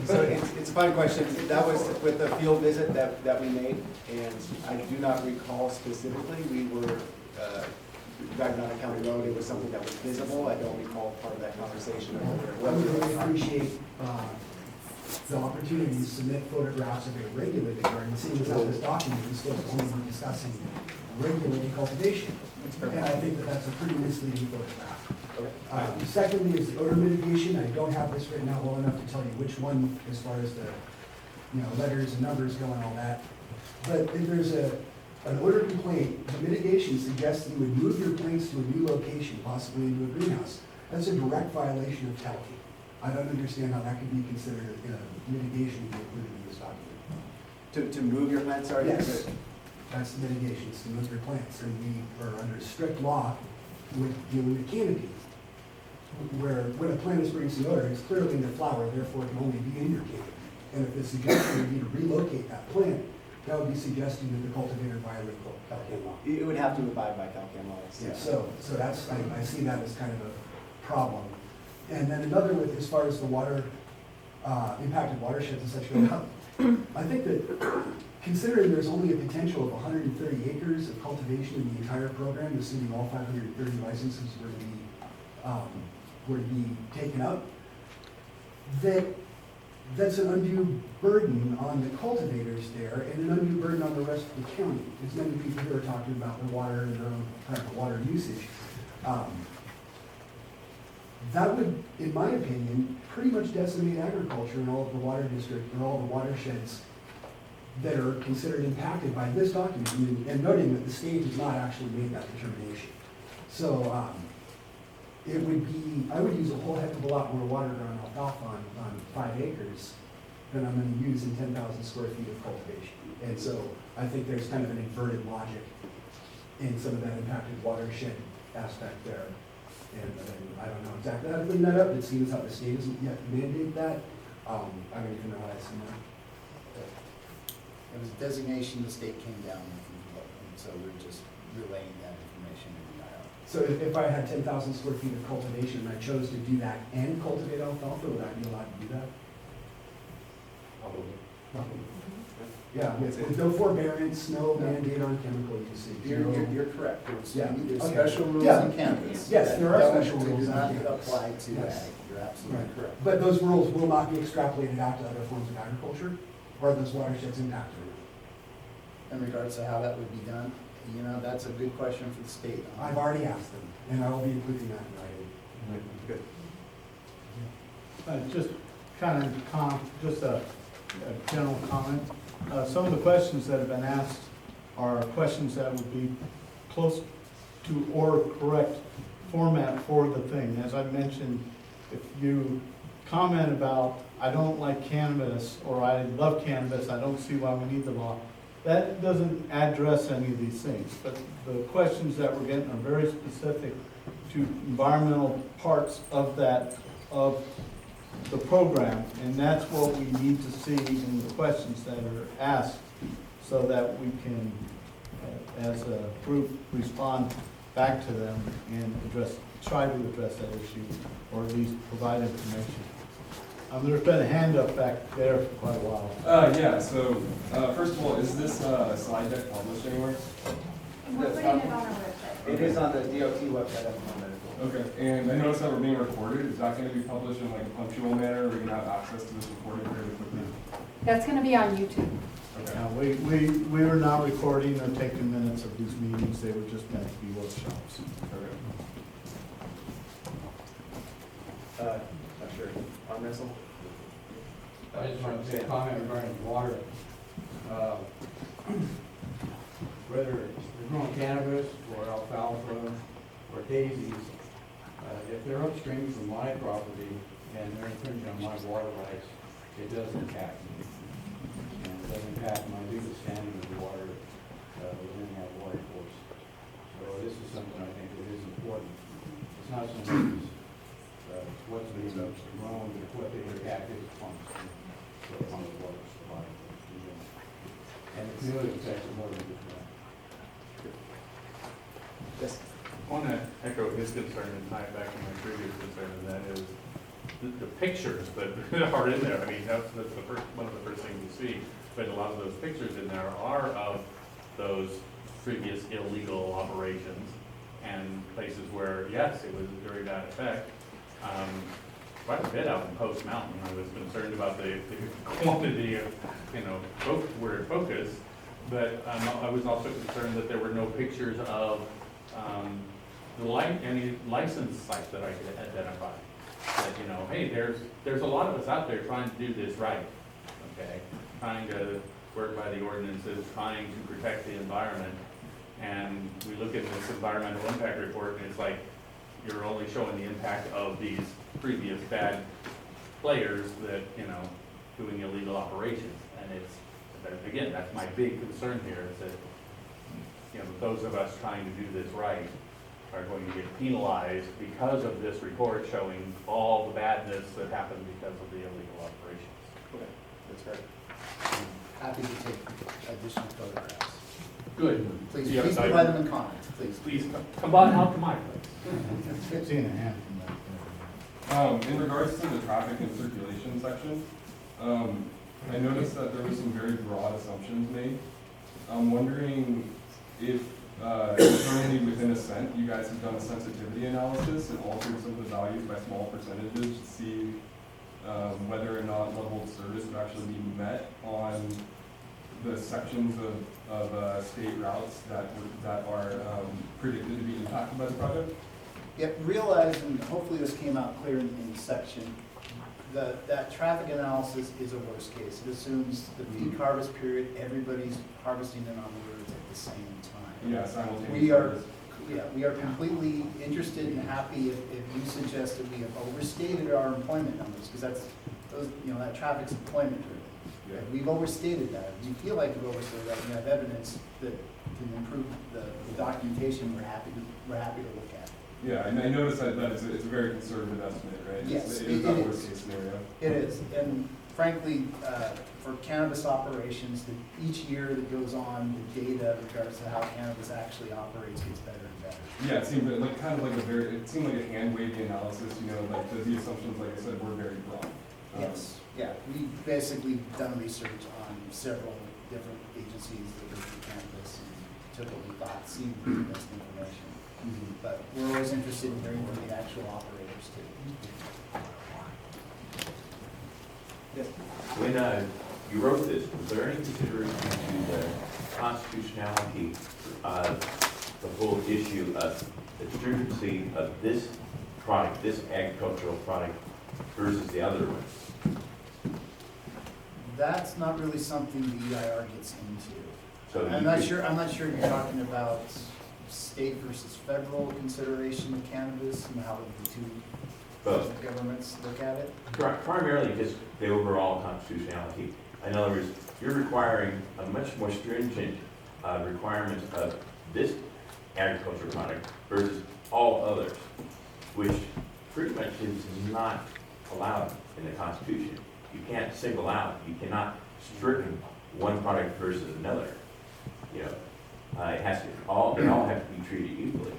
So it's a fine question. That was with the field visit that we made, and I do not recall specifically. We were driving on a county road. It was something that was visible. I don't recall part of that conversation. I would really appreciate the opportunity to submit photographs of a regulated garden, seeing as how this document is supposed to be discussing regulated cultivation. And I think that that's a pretty misleading photograph. Secondly is the odor mitigation. I don't have this written out well enough to tell you which one as far as the letters and numbers go and all that. But if there's an odor complaint, the mitigation suggests that you would move your plants to a new location, possibly into a greenhouse. That's a direct violation of talc. I don't understand how that could be considered a mitigation to be included in this document. To move your plants, sorry? Yes, that's the mitigation, is to move your plants. And we are under strict law with dealing with canopy, where when a plant is producing odor, it's clearly in the flower, therefore it can only be in your canopy. And if the suggestion would be to relocate that plant, that would be suggesting that the cultivator violated Calcan law. It would have to abide by Calcan law. Yeah, so that's, I see that as kind of a problem. And then another with, as far as the water, impacted watersheds and such go, I think that considering there's only a potential of 130 acres of cultivation in the entire program, assuming all 530 licenses were to be taken up, that's an undue burden on the cultivators there and an undue burden on the rest of the county. There's many people who are talking about the water and their own type of water usage. That would, in my opinion, pretty much decimate agriculture in all of the water district or all the watersheds that are considered impacted by this document, and noting that the state has not actually made that determination. So it would be, I would use a whole heck of a lot more water grown alfalfa on 5 acres than I'm going to use in 10,000 square feet of cultivation. And so I think there's kind of an inverted logic in some of that impacted watershed aspect there. And I don't know exactly how to clean that up. It seems how the state hasn't yet mandated that. I don't even know how that's in there. It was a designation the state came down with, and so we're just relaying that information to the EIR. So if I had 10,000 square feet of cultivation and I chose to do that and cultivate alfalfa, would I be allowed to do that? Probably. Yeah, with no forbearance, no mandate on chemical usage. You're correct. Yeah. There's Okay. special rules Yeah. in cannabis. Yes, that there are don't- special rules Do in not cannabis. apply to Yes. ag. You're absolutely Right. correct. But those rules will not be extrapolated out to other forms of agriculture, or are those watersheds impacted? In regards to how that would be done, that's a good question for the state. I've already asked them, and I will be including that in writing. Good. Just kind of just a general comment. Some of the questions that have been asked are questions that would be close to or correct format for the thing. As I mentioned, if you comment about, I don't like cannabis, or I love cannabis, I don't see why we need the law, that doesn't address any of these things. But the questions that we're getting are very specific to environmental parts of that, of the program, and that's what we need to see in the questions that are asked, so that we can, as a group, respond back to them and try to address that issue, or at least provide information. There's been a hand up back there for quite a while. Yeah, so, first of all, is this slide deck published anywhere? We're putting it on our website. It is on the DOT website at the moment. Okay, and I noticed that we're being recorded. Is that gonna be published in like a punctual manner, where you can have access to this recording very quickly? That's gonna be on YouTube. Okay. Now, we are not recording or taking minutes of these meetings, they were just meant to be workshops. Okay. Not sure. Arm wrestle? I just wanted to say a comment regarding water. Whether they're growing cannabis or alfalfa or daisies, if they're upstream from my property and they're infringing on my water rights, it does impact me. And it does impact my legal standing of the water within that water course. So this is something I think that is important. It's not so much as what's being grown, but what the impact is upon the water supply. And the community effects are more than just that. Yes. I want to echo his concern and tie it back to my previous concern, and that is the pictures that are in there. I mean, that's the first, one of the first things you see, but a lot of those pictures in there are of those previous illegal operations and places where, yes, it was a very bad effect. Quite a bit out in Post Mountain. I was concerned about the quantity of, where it focused, but I was also concerned that there were no pictures of any license sites that I could identify. That, hey, there's a lot of us out there trying to do this right, okay? Trying to work by the ordinances, trying to protect the environment. And we look at this environmental impact report, and it's like, you're only showing the impact of these previous bad players that, doing illegal operations. And it's, again, that's my big concern here, is that, those of us trying to do this right are going to get penalized because of this report showing all the badness that happened because of the illegal operations. Okay, that's great. Happy to take additional photographs. Good. Please, Yeah, please I- provide them in comments, please. Please come on out to my place. Seeing a hand from back there. In regards to the traffic and circulation section, I noticed that there were some very broad assumptions made. I'm wondering if currently within Ascent, you guys have done a sensitivity analysis and altered some of the values by small percentages to see whether or not level of service would actually be met on the sections of state routes that are predicted to be impacted by the project? Yet realize, and hopefully this came out clear in section, that traffic analysis is a worst case. It assumes the peak harvest period, everybody's harvesting it on the roads at the same time. Yeah, simultaneously. We are completely interested and happy if you suggest that we have overstated our employment numbers, because that traffic's employment driven. Yeah. If we've overstated that, if you feel like we've overstated that, and you have evidence that can improve the documentation, we're happy to look at. Yeah, and I noticed that it's a very conservative estimate, right? Yes, It is that it worst is. case scenario. It is, and frankly, for cannabis operations, each year that goes on, the data in regards to how cannabis actually operates gets better and better. Yeah, it seemed it seemed like a hand wavy analysis, like the assumptions, like I said, were very broad. Yes, yeah, we basically done research on several different agencies that look at cannabis and took what we thought seemed to be the best information. But we're always interested in hearing from the actual operators too. Yes. When you wrote this, was there any consideration to the constitutionality of the whole issue of the stringency of this product, this agricultural product, versus the other ones? That's not really something the EIR gets into. So I'm you not could- sure, I'm not sure you're talking about state versus federal consideration of cannabis and how the two Both. governments look at it. Primarily just the overall constitutionality. In other words, you're requiring a much more stringent requirement of this agricultural product versus all others, which pretty much is not allowed in the Constitution. You can't single out, you cannot stricken one product versus another. You know, it has to, they all have to be treated equally.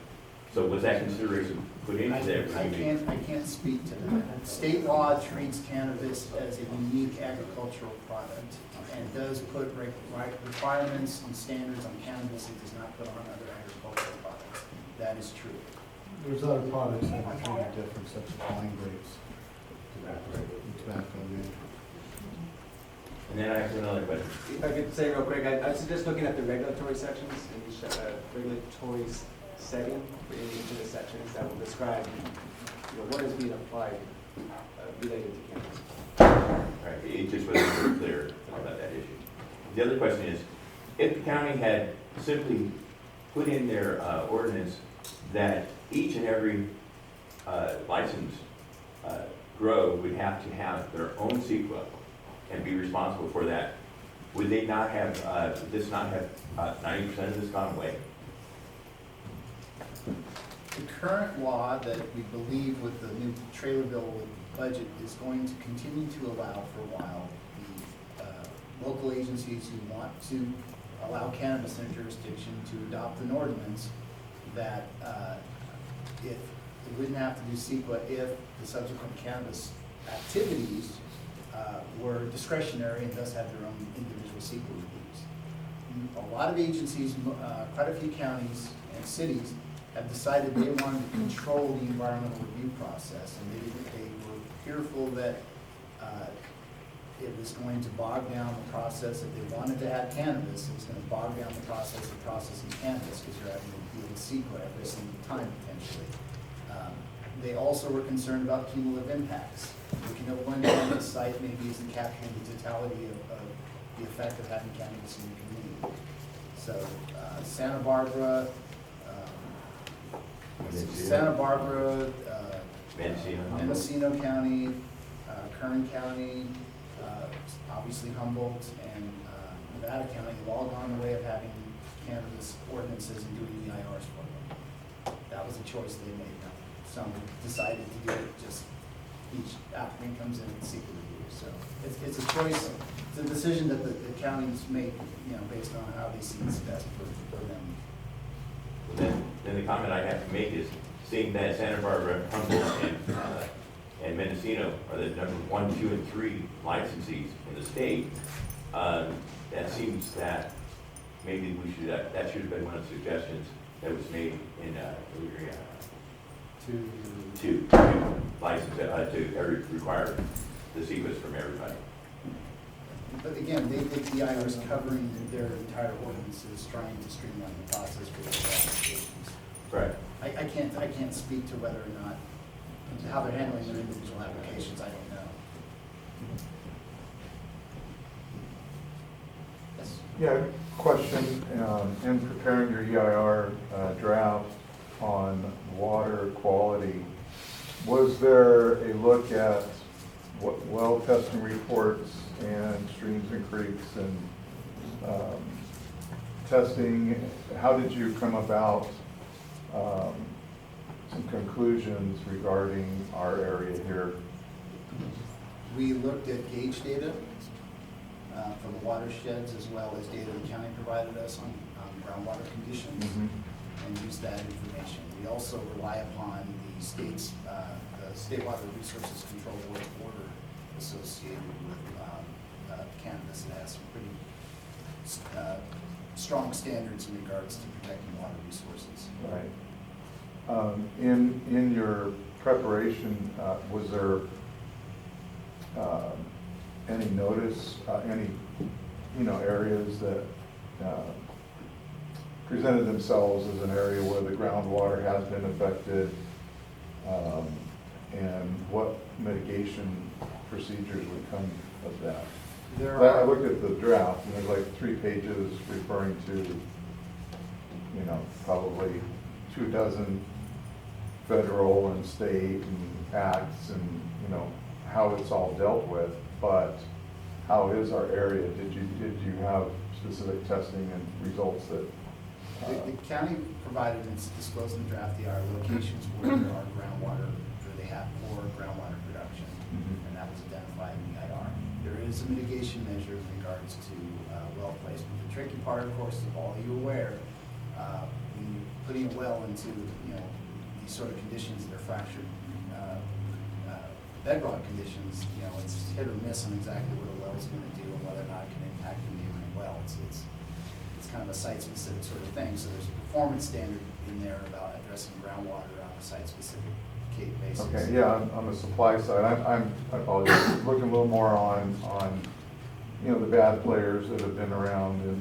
So was that consideration put into there? I can't speak to that. State law treats cannabis as a unique agricultural product and does put requirements and standards on cannabis it does not put on other agricultural products. That is true. There's other products that are treated different, such as wine grapes, tobacco, And then I have another question. If I could say real quick, I suggest looking at the regulatory sections in each regulatory setting for each of the sections that will describe, what is being applied related to cannabis. Right, it just wasn't very clear about that issue. The other question is, if the county had simply put in their ordinance that each and every licensed grow would have to have their own CEQA and be responsible for that, would they not have, would this not have 90% of this gone away? The current law that we believe with the new trailer bill budget is going to continue to allow for a while the local agencies who want to allow cannabis in their jurisdiction to adopt an ordinance that if they wouldn't have to do CEQA if the subsequent cannabis activities were discretionary and thus have their own individual CEQA reviews. A lot of agencies, quite a few counties and cities have decided they wanted to control the environmental review process, and they were fearful that it was going to bog down the process. If they wanted to have cannabis, it was going to bog down the process of processing cannabis because you're having to deal with CEQA every single time potentially. They also were concerned about cumulative impacts. Looking at one cannabis site maybe isn't capturing the totality of the effect of having cannabis in the community. So Santa Barbara, Mendocino County, Kern County, obviously Humboldt, and Nevada County have all gone the way of having cannabis ordinances and doing EIRs for them. That was a choice they made. Some decided to do it, just each applicant comes in and seek a review. So it's a choice, it's a decision that the counties make, based on how they see it's best for them. Then the comment I have to make is, seeing that Santa Barbara, Humboldt, and Mendocino are the number 1, 2, and 3 licensees in the state, that seems that maybe we should, that should have been one of the suggestions that was made in, to license, to require the CEQAs from everybody. But again, they think the EIR is covering their entire ordinances, trying to streamline the process for those applications. Right. I can't speak to whether or not, how they're handling their individual applications, I don't know. Yes? Yeah, question, in preparing your EIR draft on water quality, was there a look at what well testing reports and streams and creeks and testing? How did you come about some conclusions regarding our area here? We looked at gauge data from the watersheds as well as data the county provided us on groundwater conditions and used that information. We also rely upon the state's, the State Water Resources Control Board order associated with cannabis. It has some pretty strong standards in regards to protecting water resources. Right. In your preparation, was there any notice, any areas that presented themselves as an area where the groundwater has been affected, and what mitigation procedures would come of that? There I are, looked at the draft, and there's like 3 pages referring to, you know, probably 24 federal and state and acts and, you know, how it's all dealt with, but how is our area? Did you have specific testing and results that? the county provided and disclosed in the draft EIR locations where there are groundwater, where they have poor groundwater production, and that was identified in the EIR. There is a mitigation measure in regards to well placement. The tricky part, of course, is all you aware, when you're putting a well into, you know, these sort of conditions that are fractured bedrock conditions, you know, it's hit or miss on exactly what a well is going to do and whether or not it can impact the neighboring well. It's kind of a site-specific sort of thing. So there's a performance standard in there about addressing groundwater on a site-specific basis. Okay, yeah, on the supply side, I apologize, looking a little more on, you know, the bad players that have been around and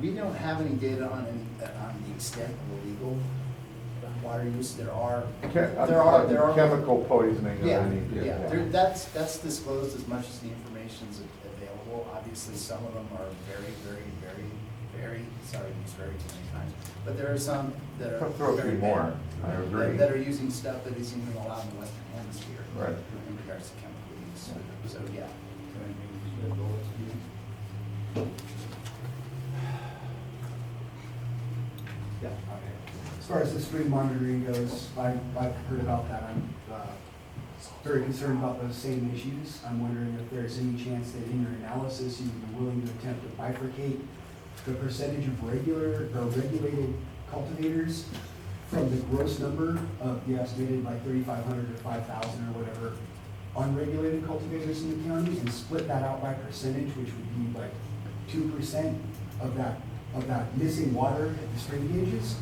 We don't have any data on the extent of illegal water use. There are chemical poisoning of Yeah, any. that's disclosed as much as the information is available. Obviously, some of them are very, sorry to use very too many times, but there are some that are Throw a few very more, bad, I agree. that are using stuff that isn't even allowed in the Western Hemisphere. Right. In regards to chemical use. So, yeah. Yeah. As far as the stream monitoring goes, I've heard about that. I'm very concerned about those same issues. I'm wondering if there's any chance that in your analysis you would be willing to attempt to bifurcate the percentage of regular or regulated cultivators from the gross number of the estimated like 3,500 or 5,000 or whatever unregulated cultivators in the county, and split that out by percentage, which would be like 2% of that missing water at the stream gauges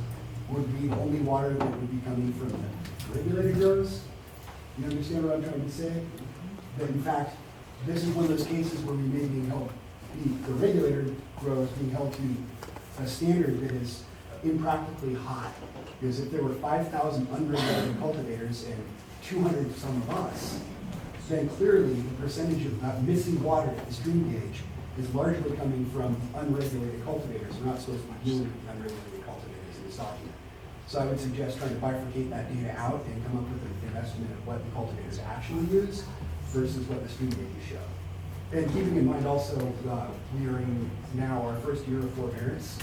would be the only water that would be coming from the regulated grows. You understand what I'm trying to say? That in fact, this is one of those cases where we may be held, the regulated grows being held to a standard that is impractically high. Because if there were 5,000 unregulated cultivators and 200 some of us, then clearly the percentage of that missing water at the stream gauge is largely coming from unregulated cultivators. We're not supposed to be dealing with unregulated cultivators in this document. So I would suggest trying to bifurcate that data out and come up with an estimate of what the cultivators actually use versus what the stream gauges show. And keeping in mind also, we are in now our first year of forbearance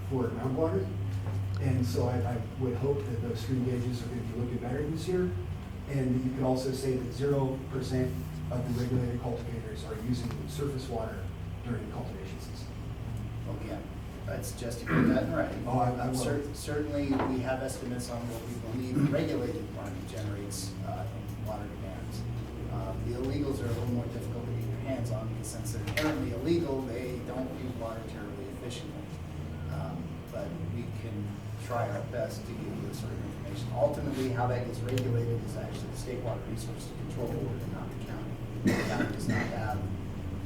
for groundwater. And so I would hope that those stream gauges are going to be looking better this year. And you could also say that 0% of the regulated cultivators are using surface water during the cultivation season. Well, yeah, I'd suggest you put that in writing. Oh, I will. Certainly, we have estimates on what we believe regulated market generates in water demands. The illegals are a little more difficult to get your hands on because since they're inherently illegal, they don't use water terribly efficiently. But we can try our best to give you this sort of information. Ultimately, how that gets regulated is actually the State Water Resources Control Board and not the county. The county does not have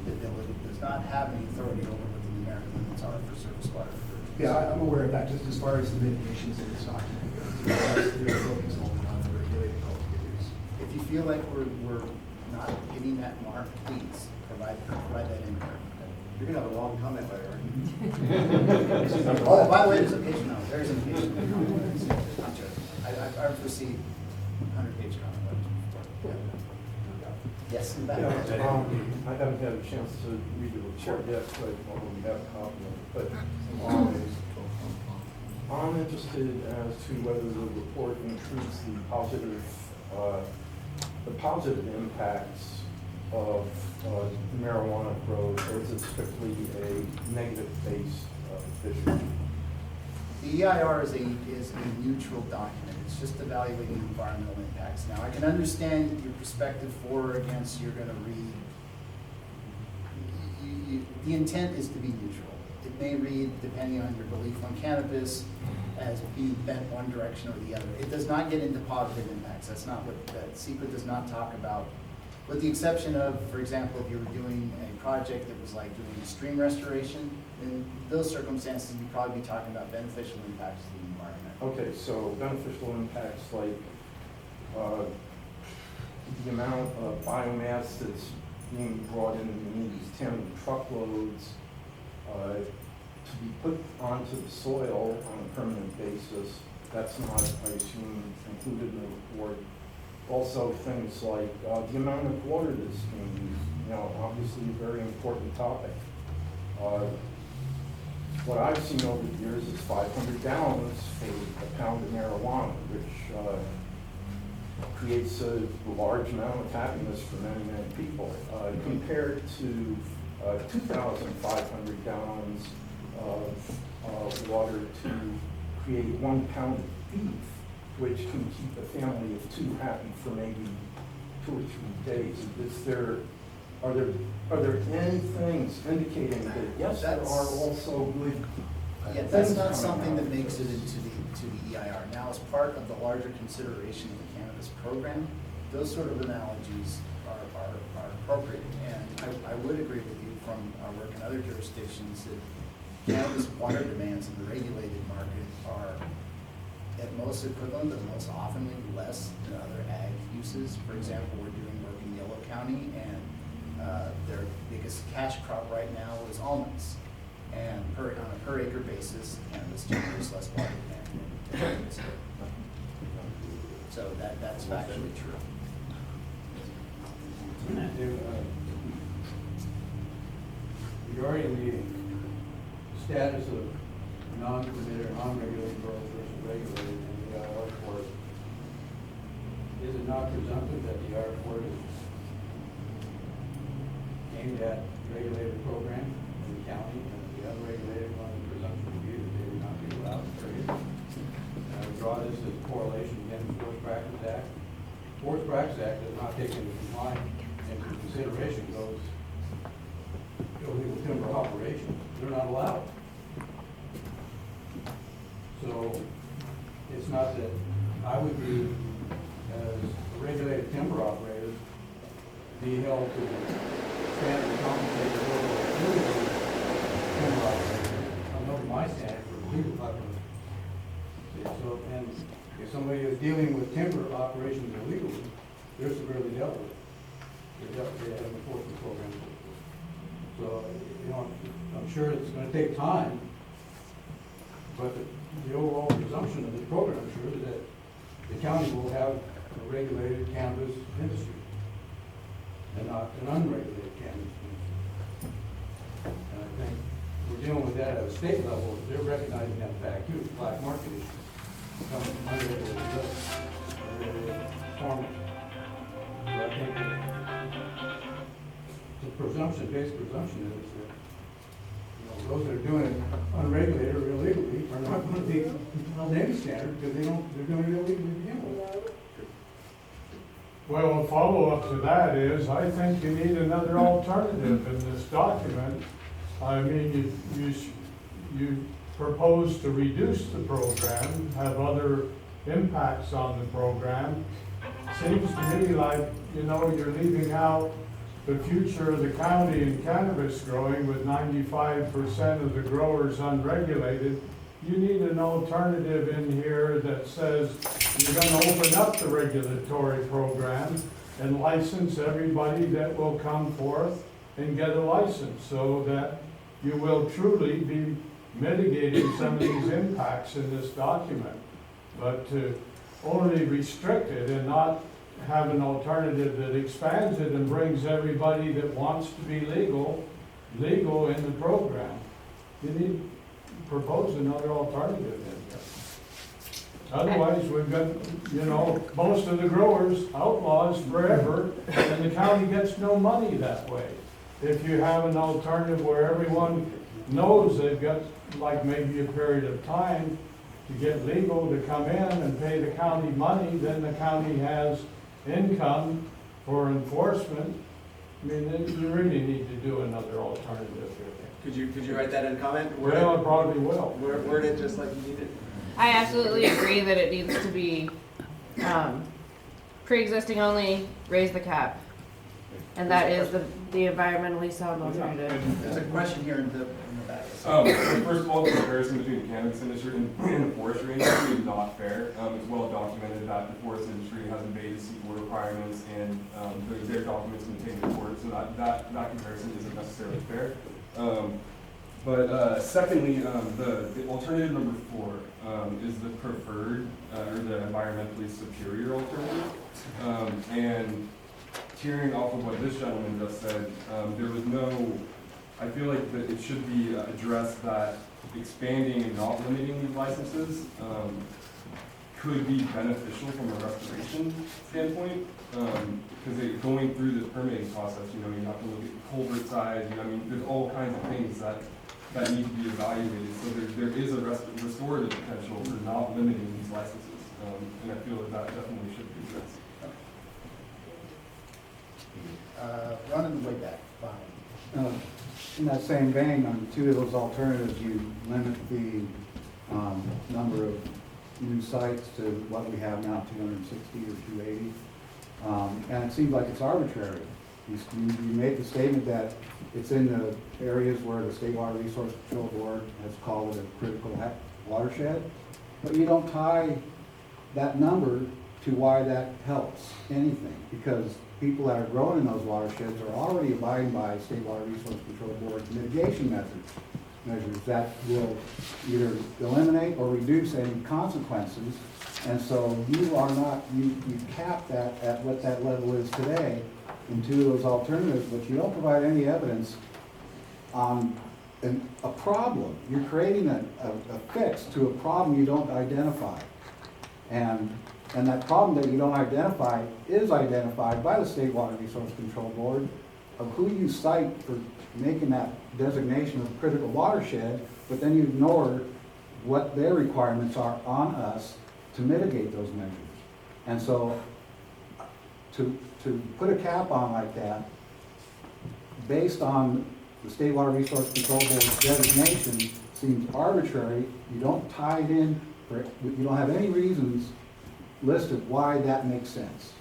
the ability, does not have any authority over what the numeric limits are for surface water. Yeah, I'm aware of that, just as far as the mitigations in this document goes. They're focused only on the regulated cultivators. If you feel like we're not hitting that mark, please provide that in there. You're gonna have a long comment letter, aren't you? Oh, by the way, there's a page now, there's a page. I'm joking. I foresee 100-page comment letter. Yes, in the back. I haven't had a chance to read the report yet, but I don't have a copy of it. But I'm interested as to whether the report includes the positive impacts of marijuana growth, or is it strictly a negative-based issue? The EIR is a neutral document. It's just evaluating environmental impacts. Now, I can understand your perspective for or against. You're going to read. The intent is to be neutral. It may read, depending on your belief on cannabis, as being bent one direction or the other. It does not get into positive impacts. That's not what that secret does not talk about. With the exception of, for example, if you were doing a project that was like doing stream restoration, in those circumstances, you'd probably be talking about beneficial impacts to the environment. Okay, so beneficial impacts like the amount of biomass that's being brought in these 10 truckloads to be put onto the soil on a permanent basis. That's not, I assume, included in the report. Also, things like the amount of water that's being used, obviously a very important topic. What I've seen over the years is 500 gallons for a pound of marijuana, which creates a large amount of happiness for many, many people, compared to 2,500 gallons of water to create 1 pound of beef, which can keep a family of 2 happy for maybe 2 or 3 days. Are there any things indicating that, yes, there are also good Yeah, that's not something that makes it into the EIR. Now, as part of the larger consideration of the cannabis program, those sort of analogies are appropriate. And I would agree with you from our work in other jurisdictions that cannabis water demands in the regulated market are at most equivalent, but most often less than other ag uses. For example, we're doing work in Yolo County, and their biggest cash crop right now is almonds. And on a per acre basis, cannabis generates less water than cannabis. So that's factually true. Regarding the status of non-permitted or non-regulated growth versus regulated in the EIR report, is it not presumptive that the EIR report is aimed at regulated program in the county, and the unregulated one, the presumption would be that they would not be allowed to trade? And I would draw this as a correlation again with the Forest Practice Act. The Forest Practice Act does not take into consideration those illegal timber operations. They're not allowed. So it's not that I would be, as a regulated timber operator, be held to the standard of compensated illegal timber operator. I'm over my standard for legal operations. So, and if somebody is dealing with timber operations illegally, they're severely dealt with. They have an enforcement program. So, I'm sure it's going to take time, but the overall presumption of this program, I'm sure, is that the county will have a regulated cannabis industry and not an unregulated cannabis industry. And I think we're dealing with that at a state level. They're recognizing that fact too, black market issue. Some unregulated farmers. So I think the presumption, basic presumption is that those that are doing it unregulated or illegally are not going to be held to any standard because they're doing it illegally to begin with. Well, a follow-up to that is, I think you need another alternative in this document. I mean, you propose to reduce the program, have other impacts on the program. Seems to me like, you're leaving out the future of the county in cannabis growing with 95% of the growers unregulated. You need an alternative in here that says you're going to open up the regulatory program and license everybody that will come forth and get a license, so that you will truly be mitigating some of these impacts in this document. But to only restrict it and not have an alternative that expands it and brings everybody that wants to be legal in the program, you need to propose another alternative in here. Otherwise, we've got, most of the growers outlaws forever, and the county gets no money that way. If you have an alternative where everyone knows they've got like maybe a period of time to get legal to come in and pay the county money, then the county has income for enforcement. I mean, you really need to do another alternative here. Could you write that in comment? Well, I probably will. Word it just like you need it. I absolutely agree that it needs to be pre-existing only, raise the cap. And that is the the environmentally sound alternative. There's a question here in the back. So first of all, the comparison between the cannabis industry and the forestry industry is not fair. It's well documented that the forest industry has evaded CEQA requirements and their documents contain the court, so that comparison isn't necessarily fair. But secondly, the alternative number 4 is the preferred or the environmentally superior alternative. And tearing off of what this gentleman just said, there was no, I feel like that it should be addressed that expanding and not limiting these licenses could be beneficial from a restoration standpoint. Because going through this permitting process, you have to look at culvert size, there's all kinds of things that need to be evaluated. So there is a restorative potential for not limiting these licenses. And I feel that definitely should be addressed. Running the way back behind. In that same vein, on 2 of those alternatives, you limit the number of new sites to what we have now, 260 or 280. And it seems like it's arbitrary. You made the statement that it's in the areas where the State Water Resource Control Board has called it a critical watershed, but you don't tie that number to why that helps anything, because people that are growing in those watersheds are already abiding by State Water Resource Control Board mitigation measures that will either eliminate or reduce any consequences. And so you cap that at what that level is today in 2 of those alternatives, but you don't provide any evidence on a problem. You're creating a fix to a problem you don't identify. And that problem that you don't identify is identified by the State Water Resource Control Board of who you cite for making that designation of critical watershed, but then you ignore what their requirements are on us to mitigate those measures. And so to put a cap on like that, based on the State Water Resource Control Board's designation, seems arbitrary. You don't tie it in, you don't have any reasons listed why that makes sense.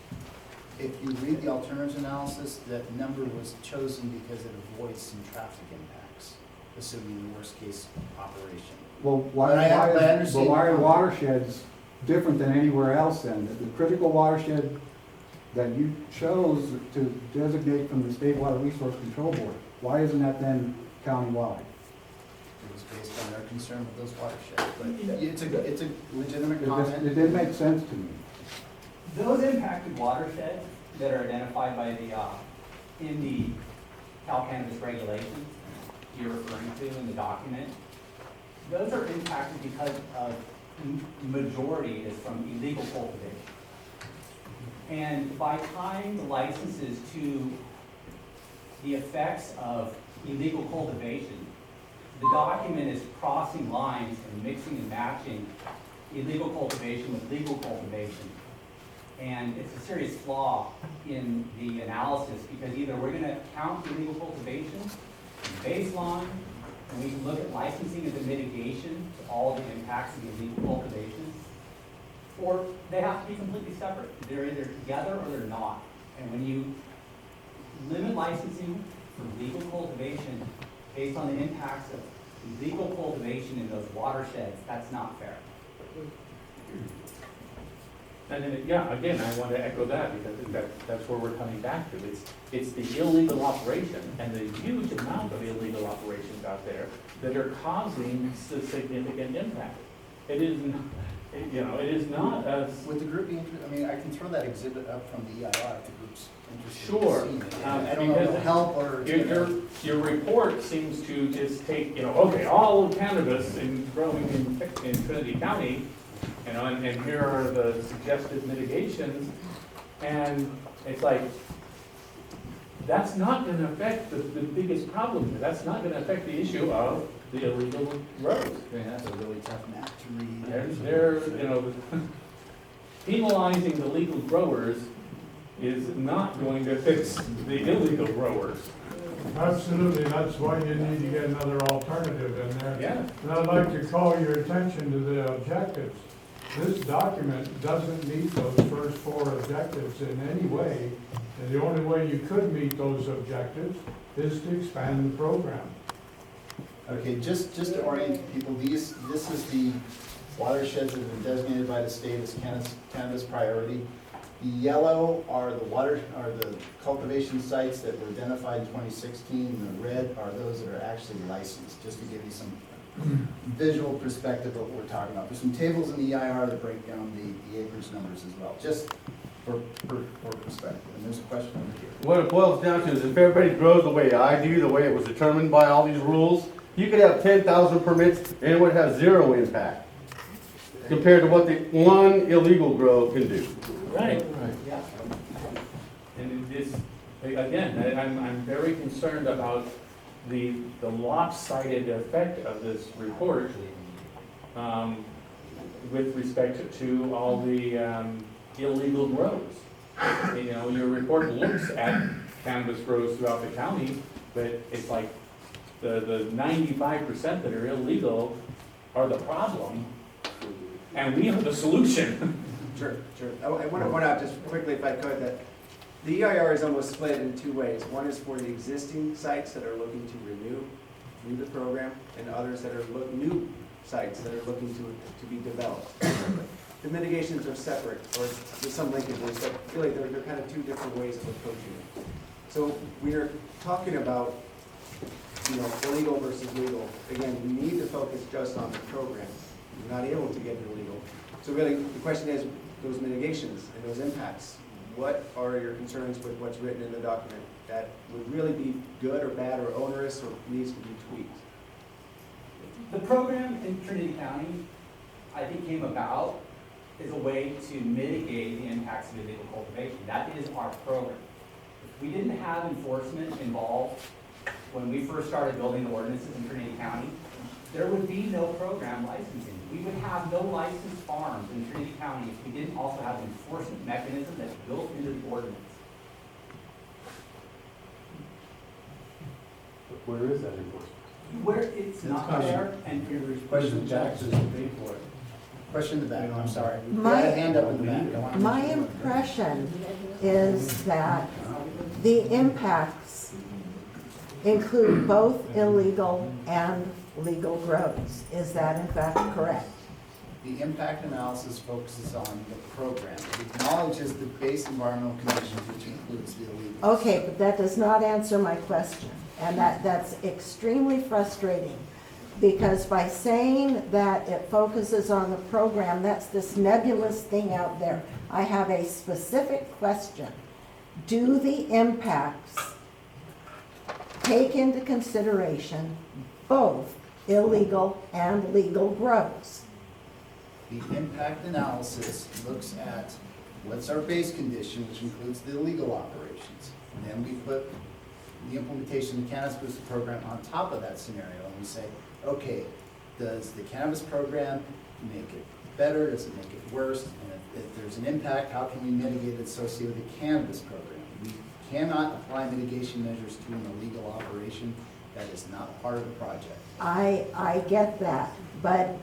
If you read the alternatives analysis, that number was chosen because it avoids some traffic impacts, assuming the worst case operation. Well, why are watersheds different than anywhere else then? The critical watershed that you chose to designate from the State Water Resource Control Board, why isn't that then countywide? It was based on our concern with those watersheds, but it's a legitimate comment. It didn't make sense to me. Those impacted watersheds that are identified by the in the Cal Cannabis regulations you're referring to in the document, those are impacted because of majority is from illegal cultivation. And by tying the licenses to the effects of illegal cultivation, the document is crossing lines and mixing and matching illegal cultivation with legal cultivation. And it's a serious flaw in the analysis because either we're going to count illegal cultivation, baseline, and we can look at licensing as a mitigation to all the impacts of the illegal cultivation, or they have to be completely separate. They're either together or they're not. And when you limit licensing for legal cultivation based on the impacts of illegal cultivation in those watersheds, that's not fair. And then, yeah, again, I want to echo that because that's where we're coming back to. It's the illegal operation and the huge amount of illegal operations out there that are causing significant impact. It is, it is not as... Would the group be interested? I mean, I can throw that exhibit up from the EIR if the group's interested. Sure. In seeing it. I don't know if it'll help or... Your report seems to just take, okay, all of cannabis growing in Trinity County, and here are the suggested mitigations, and it's like, that's not going to affect the biggest problem. That's not going to affect the issue of the illegal grows. That's a really tough map to read. They're penalizing the legal growers is not going to fix the illegal growers. Absolutely, that's why you need to get another alternative in there. Yeah. And I'd like to call your attention to the objectives. this document doesn't meet those first four objectives in any way. And the only way you could meet those objectives is to expand the program. Okay, just to orient people, this is the watersheds that have been designated by the state as cannabis priority. The yellow are the cultivation sites that were identified in 2016. The red are those that are actually licensed, just to give you some visual perspective of what we're talking about. There's some tables in the EIR that break down the acreage numbers as well, just for perspective. And there's a question over here. What it boils down to is if everybody grows the way I do, the way it was determined by all these rules, you could have 10,000 permits and it would have zero impact compared to what the one illegal grow can do. Right. Yeah. And it's, again, I'm very concerned about the lopsided effect of this report with respect to all the illegal grows. You know, your report looks at cannabis grows throughout the county, but it's like the 95% that are illegal are the problem, and we are the solution. Sure. I want to point out just quickly, if I could, that the EIR is almost split in two ways. One is for the existing sites that are looking to renew the program, and others that are new sites that are looking to be developed. The mitigations are separate, or there's some linkages, but really they're kind of two different ways of approaching it. So we're talking about, you know, illegal versus legal. Again, we need to focus just on the program. We're not able to get illegal. So really, the question is, those mitigations and those impacts, what are your concerns with what's written in the document that would really be good or bad or onerous or needs to be tweaked? The program in Trinity County, I think, came about as a way to mitigate the impacts of illegal cultivation. That is our program. If we didn't have enforcement involved when we first started building the ordinances in Trinity County, there would be no program licensing. We would have no licensed farms in Trinity County if we didn't also have an enforcement mechanism that's built into the ordinance. Where is that enforcement? Where it's not there, and Question, Taxes to pay for it. question in the back, I'm sorry. We My- had a hand up in the back. I wanna My make sure. impression is that the impacts include both illegal and legal grows. Is that in fact correct? The impact analysis focuses on the program. It acknowledges the base environmental conditions, which includes the illegal. Okay, but that does not answer my question. And that's extremely frustrating, because by saying that it focuses on the program, that's this nebulous thing out there. I have a specific question. Do the impacts take into consideration both illegal and legal grows? The impact analysis looks at what's our base condition, which includes the illegal operations. And then we put the implementation of the cannabis booster program on top of that scenario, and we say, okay, does the cannabis program make it better? Does it make it worse? And if there's an impact, how can we mitigate it associated with the cannabis program? We cannot apply mitigation measures to an illegal operation. That is not part of the project. I get that, but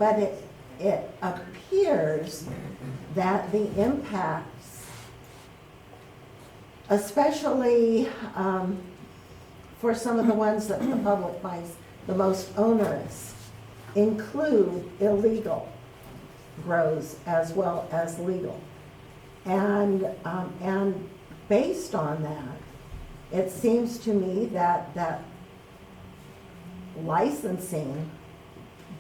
it appears that the impacts, especially for some of the ones that the public finds the most onerous, include illegal grows as well as legal. And based on that, it seems to me that licensing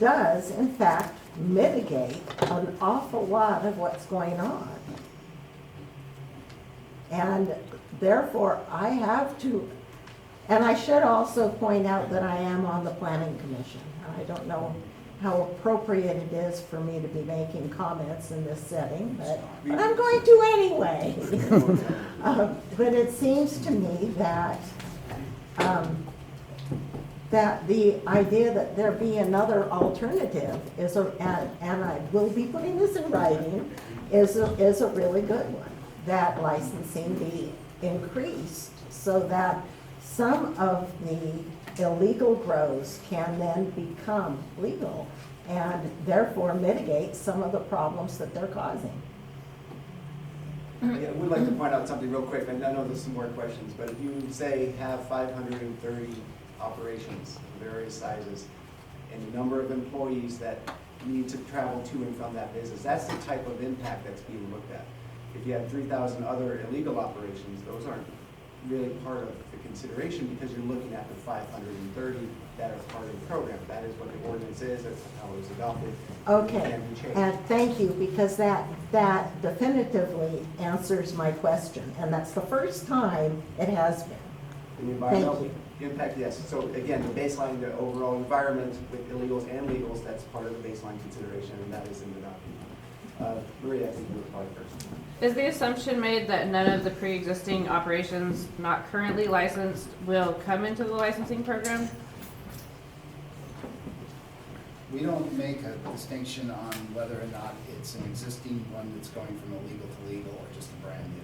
does in fact mitigate an awful lot of what's going on. And therefore I have to, and I should also point out that I am on the planning commission. I don't know how appropriate it is for me to be making comments in this setting, but I'm going to anyway. But it seems to me that that the idea that there be another alternative is and I will be putting this in writing, is a really good one. That licensing be increased so that some of the illegal grows can then become legal and therefore mitigate some of the problems that they're causing. I would like to point out something real quick, and I know there's some more questions, but if you say have 530 operations of various sizes and the number of employees that need to travel to and from that business, that's the type of impact that's being looked at. If you have 3,000 other illegal operations, those aren't really part of the consideration because you're looking at the 530 that are part of the program. That is what the ordinance is, that's how it was adopted. It Okay, can't be changed. and thank you, because that definitively answers my question, and that's the first time it has been. The environmental impact, yes. So again, the baseline, the overall environment with illegals and legals, that's part of the baseline consideration, and that is in the document. Maria, I think you were probably first. Is the assumption made that none of the pre-existing operations not currently licensed will come into the licensing program? We don't make a distinction on whether or not it's an existing one that's going from illegal to legal or just a brand new.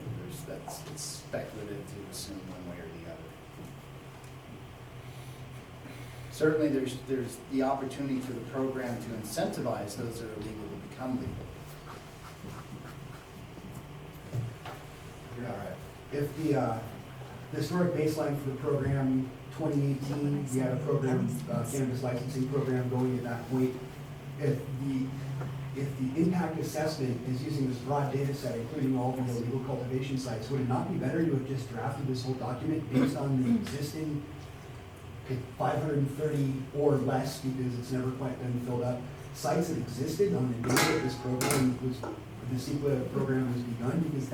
It's speculative to assume one way or the other. Certainly, there's the opportunity for the program to incentivize those that are illegal to become legal. All right. If the historic baseline for the program, 2018, we had a program, cannabis licensing program going at that point. If the impact assessment is using this broad data set, including all the illegal cultivation sites, would it not be better to have just drafted this whole document based on the existing 530 or less, because it's never quite been filled up, sites that existed on the day that this program was, the CEQA program was begun? Because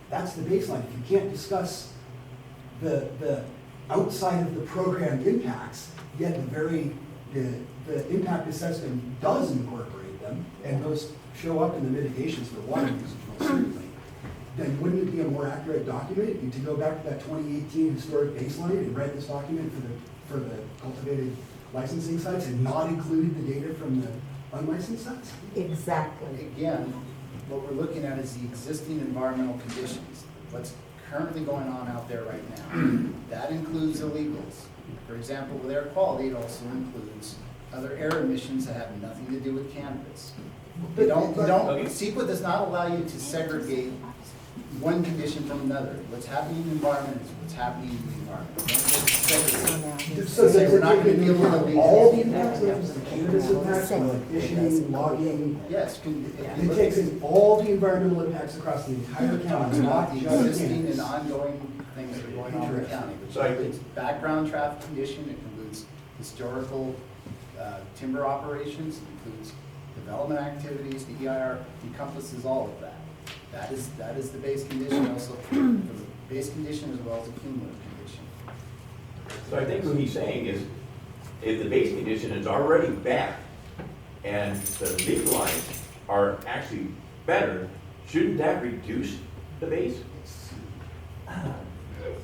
that's the baseline. If you can't discuss the outside of the program impacts, yet the impact assessment does incorporate them, and those show up in the mitigations for water usage most certainly, then wouldn't it be a more accurate document to go back to that 2018 historic baseline and write this document for the cultivated licensing sites and not include the data from the unlicensed sites? Exactly. Again, what we're looking at is the existing environmental conditions, what's currently going on out there right now. That includes illegals. For example, with air quality, it also includes other air emissions that have nothing to do with cannabis. CEQA does not allow you to segregate one condition from another. What's happening in the environment is what's happening in the environment. So Say we're not going to be able to be all the impacts, not just the cannabis impacts, like fishing, logging? Yes. It takes in all the environmental impacts across the entire county, not the just existing and cannabis. ongoing things that are going on in the county. Which includes background traffic condition, it includes historical timber operations, it includes development activities. The EIR encompasses all of that. That is the base condition, also the base condition as well as the cumulative condition. So I think what he's saying is, if the base condition is already bad and the legalized are actually better, shouldn't that reduce the base?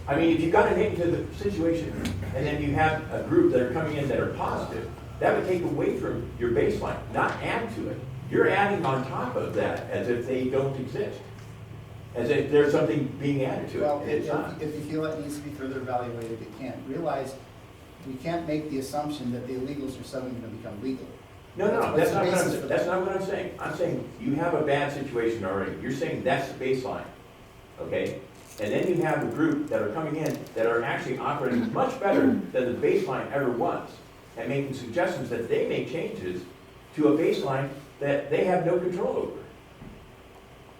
I mean, if you've got to take into the situation and then you have a group that are coming in that are positive, that would take away from your baseline, not add to it. You're adding on top of that as if they don't exist, as if there's something being added to it, Well, and it's not. if you feel it needs to be further evaluated, it can't. Realize we can't make the assumption that the illegals are suddenly going to become legal. No, What's that's the not what basis I'm, for that's that? not what I'm saying. I'm saying you have a bad situation already. You're saying that's the baseline, okay? And then you have a group that are coming in that are actually operating much better than the baseline ever was, and making suggestions that they make changes to a baseline that they have no control over.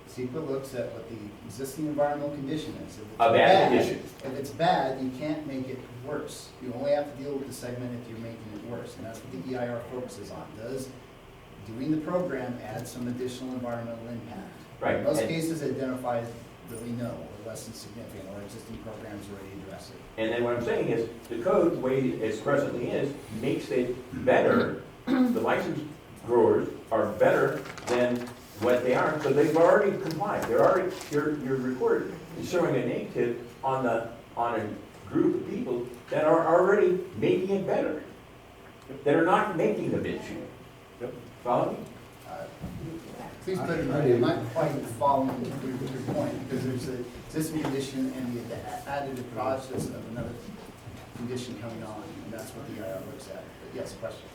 CEQA looks at what the existing environmental condition is. If it's A bad condition. If it's bad, you can't make it worse. You only have to deal with the segment if you're making it worse, and that's what the EIR focuses on. Does doing the program add some additional environmental impact? Right. In most cases, it identifies really no, or less than significant, or existing programs already address it. And then what I'm saying is, the code, the way it presently is, makes it better. The licensed growers are better than what they are, so they've already complied. They're already, your report is showing a negative on a group of people that are already making it better, that are not making the bid sheet. Follow me? Please put it right, I'm not quite following your point, because there's a existing condition and the additive process of another condition coming on, and that's what the EIR looks at. But yes, question?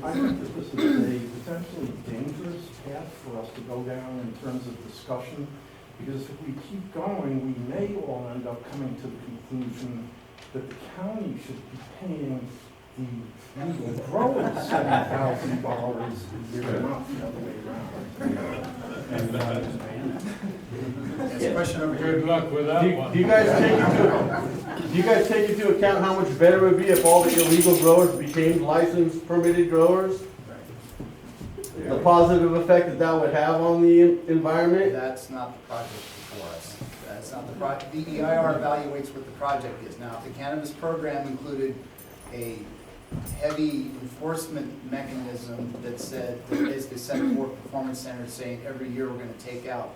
I think that this is a potentially dangerous path for us to go down in terms of discussion, because if we keep going, we may all end up coming to the conclusion that the county should be paying the legal growers $7,000 a year, not the other way around. Yes, question over here. Good luck with that one. Do you guys take into account how much better it would be if all the illegal growers became licensed, permitted growers? The positive effect that that would have on the environment? That's not the project before us. That's not the project. The EIR evaluates what the project is. Now, if the cannabis program included a heavy enforcement mechanism that said, that basically set forth performance standards saying every year we're gonna take out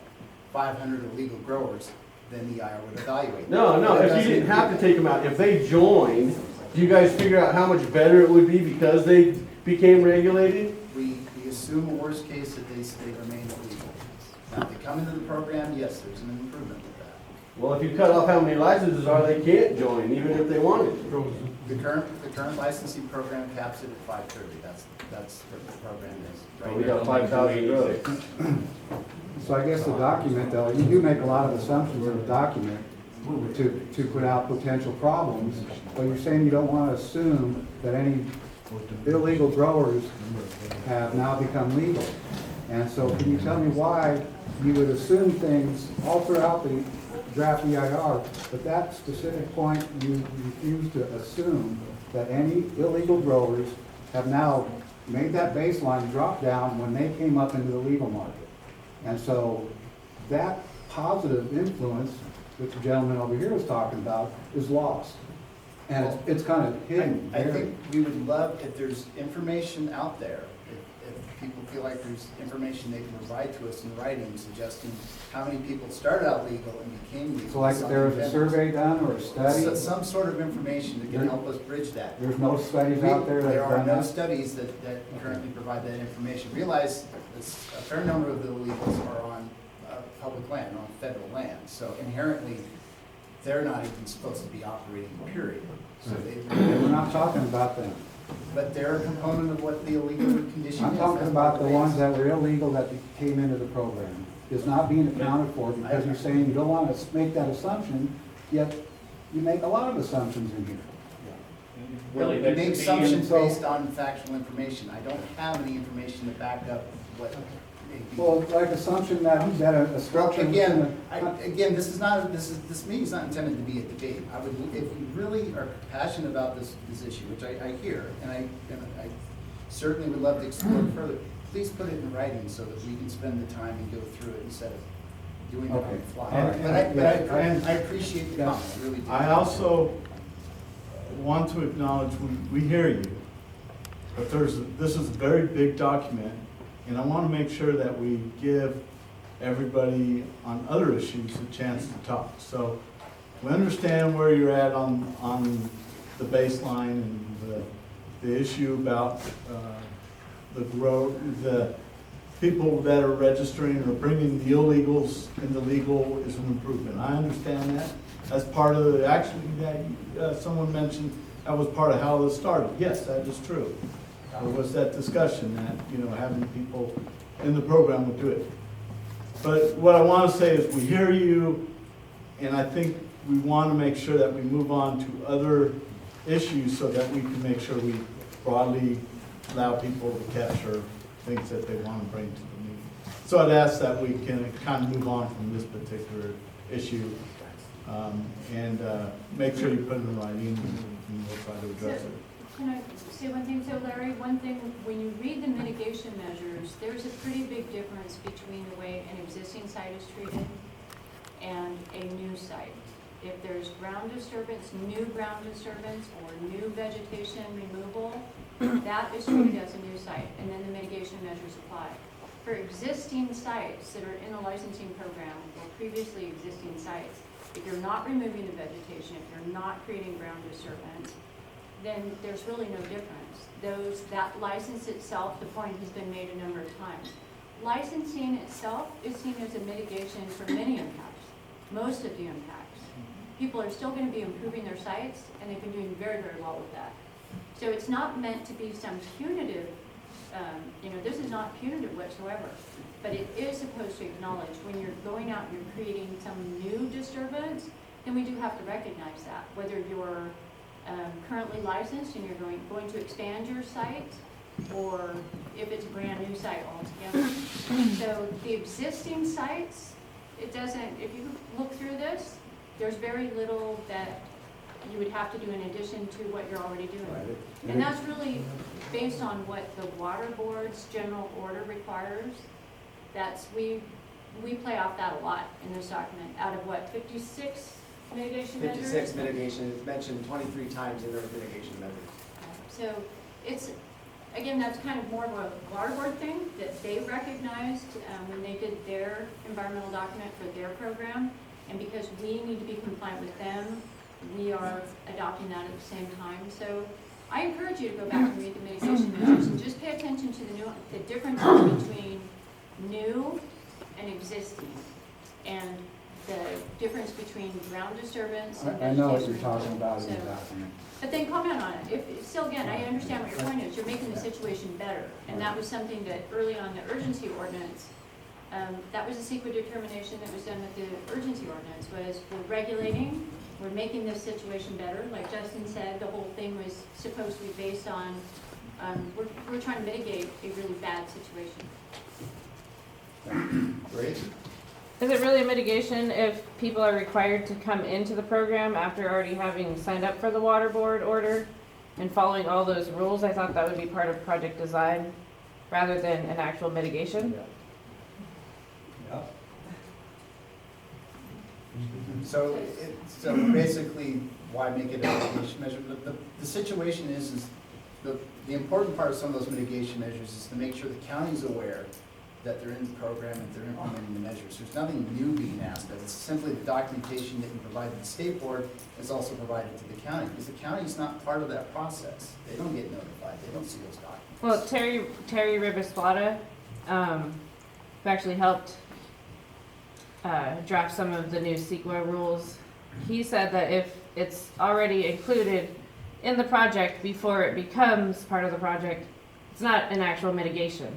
500 illegal growers, then the EIR would evaluate. No, if you didn't have to take them out, if they joined, do you guys figure out how much better it would be because they became regulated? We assume a worst case that they remain illegal. Now, if they come into the program, yes, there's an improvement with that. Well, if you cut off how many licenses are, they can't join, even if they wanted. The current licensing program caps it at 530. That's what the program is. Right, we got 5,000 roads. So I guess the document, though, you do make a lot of assumptions in the document to put out potential problems, but you're saying you don't want to assume that any illegal growers have now become legal. And so can you tell me why you would assume things all throughout the draft EIR, but that specific point you refuse to assume that any illegal growers have now made that baseline drop down when they came up into the legal market? And so that positive influence, which the gentleman over here is talking about, is lost. And it's kind of hidden. I think we would love, if there's information out there, if people feel like there's information they can provide to us in writing suggesting how many people started out legal and became legal. So like if there was a survey done or a study? Some sort of information that can help us bridge that. There's no studies out there that There have are done no that? studies that currently provide that information. Realize a fair number of the illegals are on public land, on federal land. So inherently, they're not even supposed to be operating, period. So And we're not talking about them. but they're a component of what the illegal condition is. I'm talking about the ones that were illegal that came into the program. It's not being accounted for because you're saying you don't want to make that assumption, yet you make a lot of assumptions in here. Well, we Really, that make should be- assumptions based on factual information. I don't have any information to back up what may be. Well, like assumption that a structure. Again, this meeting's not intended to be a debate. If you really are passionate about this issue, which I hear, and I certainly would love to explore it further, please put it in writing so that we can spend the time and go through it instead of doing it on the fly. And I appreciate the comment, I really do. I also want to acknowledge, we hear you, but this is a very big document, and I want to make sure that we give everybody on other issues a chance to talk. So we understand where you're at on the baseline and the issue about the people that are registering or bringing the illegals into legal is an improvement. I understand that. That's part of the, actually, that someone mentioned that was part of how this started. Yes, that is true. There was that discussion that, having people in the program would do it. But what I want to say is we hear you, and I think we want to make sure that we move on to other issues so that we can make sure we broadly allow people to capture things that they want to bring to the meeting. So I'd ask that we can kind of move on from this particular issue and make sure you put it in writing and we'll try to address it. Can I say one thing? So Larry, one thing, when you read the mitigation measures, there's a pretty big difference between the way an existing site is treated and a new site. If there's ground disturbance, new ground disturbance, or new vegetation removal, that is treated as a new site, and then the mitigation measures apply. For existing sites that are in the licensing program or previously existing sites, if you're not removing the vegetation, if you're not creating ground disturbance, then there's really no difference. That license itself, the point has been made a number of times. Licensing itself is seen as a mitigation for many impacts, most of the impacts. people are still gonna be improving their sites, and they've been doing very, very well with that. So it's not meant to be some punitive, this is not punitive whatsoever, but it is supposed to acknowledge when you're going out and you're creating some new disturbance, then we do have to recognize that, whether you're currently licensed and you're going to expand your site, or if it's a brand new site altogether. So the existing sites, it doesn't, if you look through this, there's very little that you would have to do in addition to what you're already doing. And that's really based on what the water board's general order requires. We play off that a lot in this document. Out of what, 56 mitigation measures? 56 mitigation, it's mentioned 23 times in their mitigation measures. So it's, again, that's kind of more of a water board thing that they recognized when they did their environmental document for their program. And because we need to be compliant with them, we are adopting that at the same time. So I encourage you to go back and read the mitigation measures and just pay attention to the differences between new and existing, and the difference between ground disturbance and I know what you're vegetation talking about in the control. document. But then comment on it. Still, again, I understand what your point is. You're making the situation better. And that was something that early on the urgency ordinance, that was a CEQA determination that was done with the urgency ordinance, was we're regulating, we're making this situation better. Like Justin said, the whole thing was supposed to be based on, we're trying to mitigate a really bad situation. Great. Is it really a mitigation if people are required to come into the program after already having signed up for the water board order and following all those rules? I thought that would be part of project design rather than an actual mitigation. So basically, why make it a mitigation measure? The situation is the important part of some of those mitigation measures is to make sure the county's aware that they're in the program and they're implementing the measures. There's nothing new being asked of. It's simply the documentation that you provide to the state board is also provided to the county, because the county is not part of that process. They don't get notified. They don't see those documents. Well, Terry Ribisplata, who actually helped draft some of the new CEQA rules, he said that if it's already included in the project before it becomes part of the project, it's not an actual mitigation.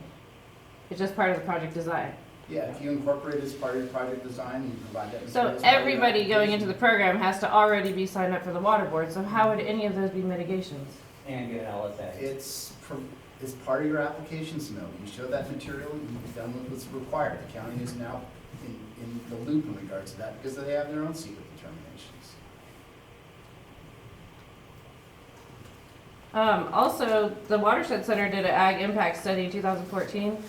It's just part of the project design. Yeah, if you incorporate it as part of your project design, you provide that. So everybody going into the program has to already be signed up for the water board, so how would any of those be mitigations? And get an LSA. It's part of your application submittal. You show that material, you've done what's required. The county is now in the loop in regards to that because they have their own secret determinations. Also, the Watershed Center did an ag impact study in 2014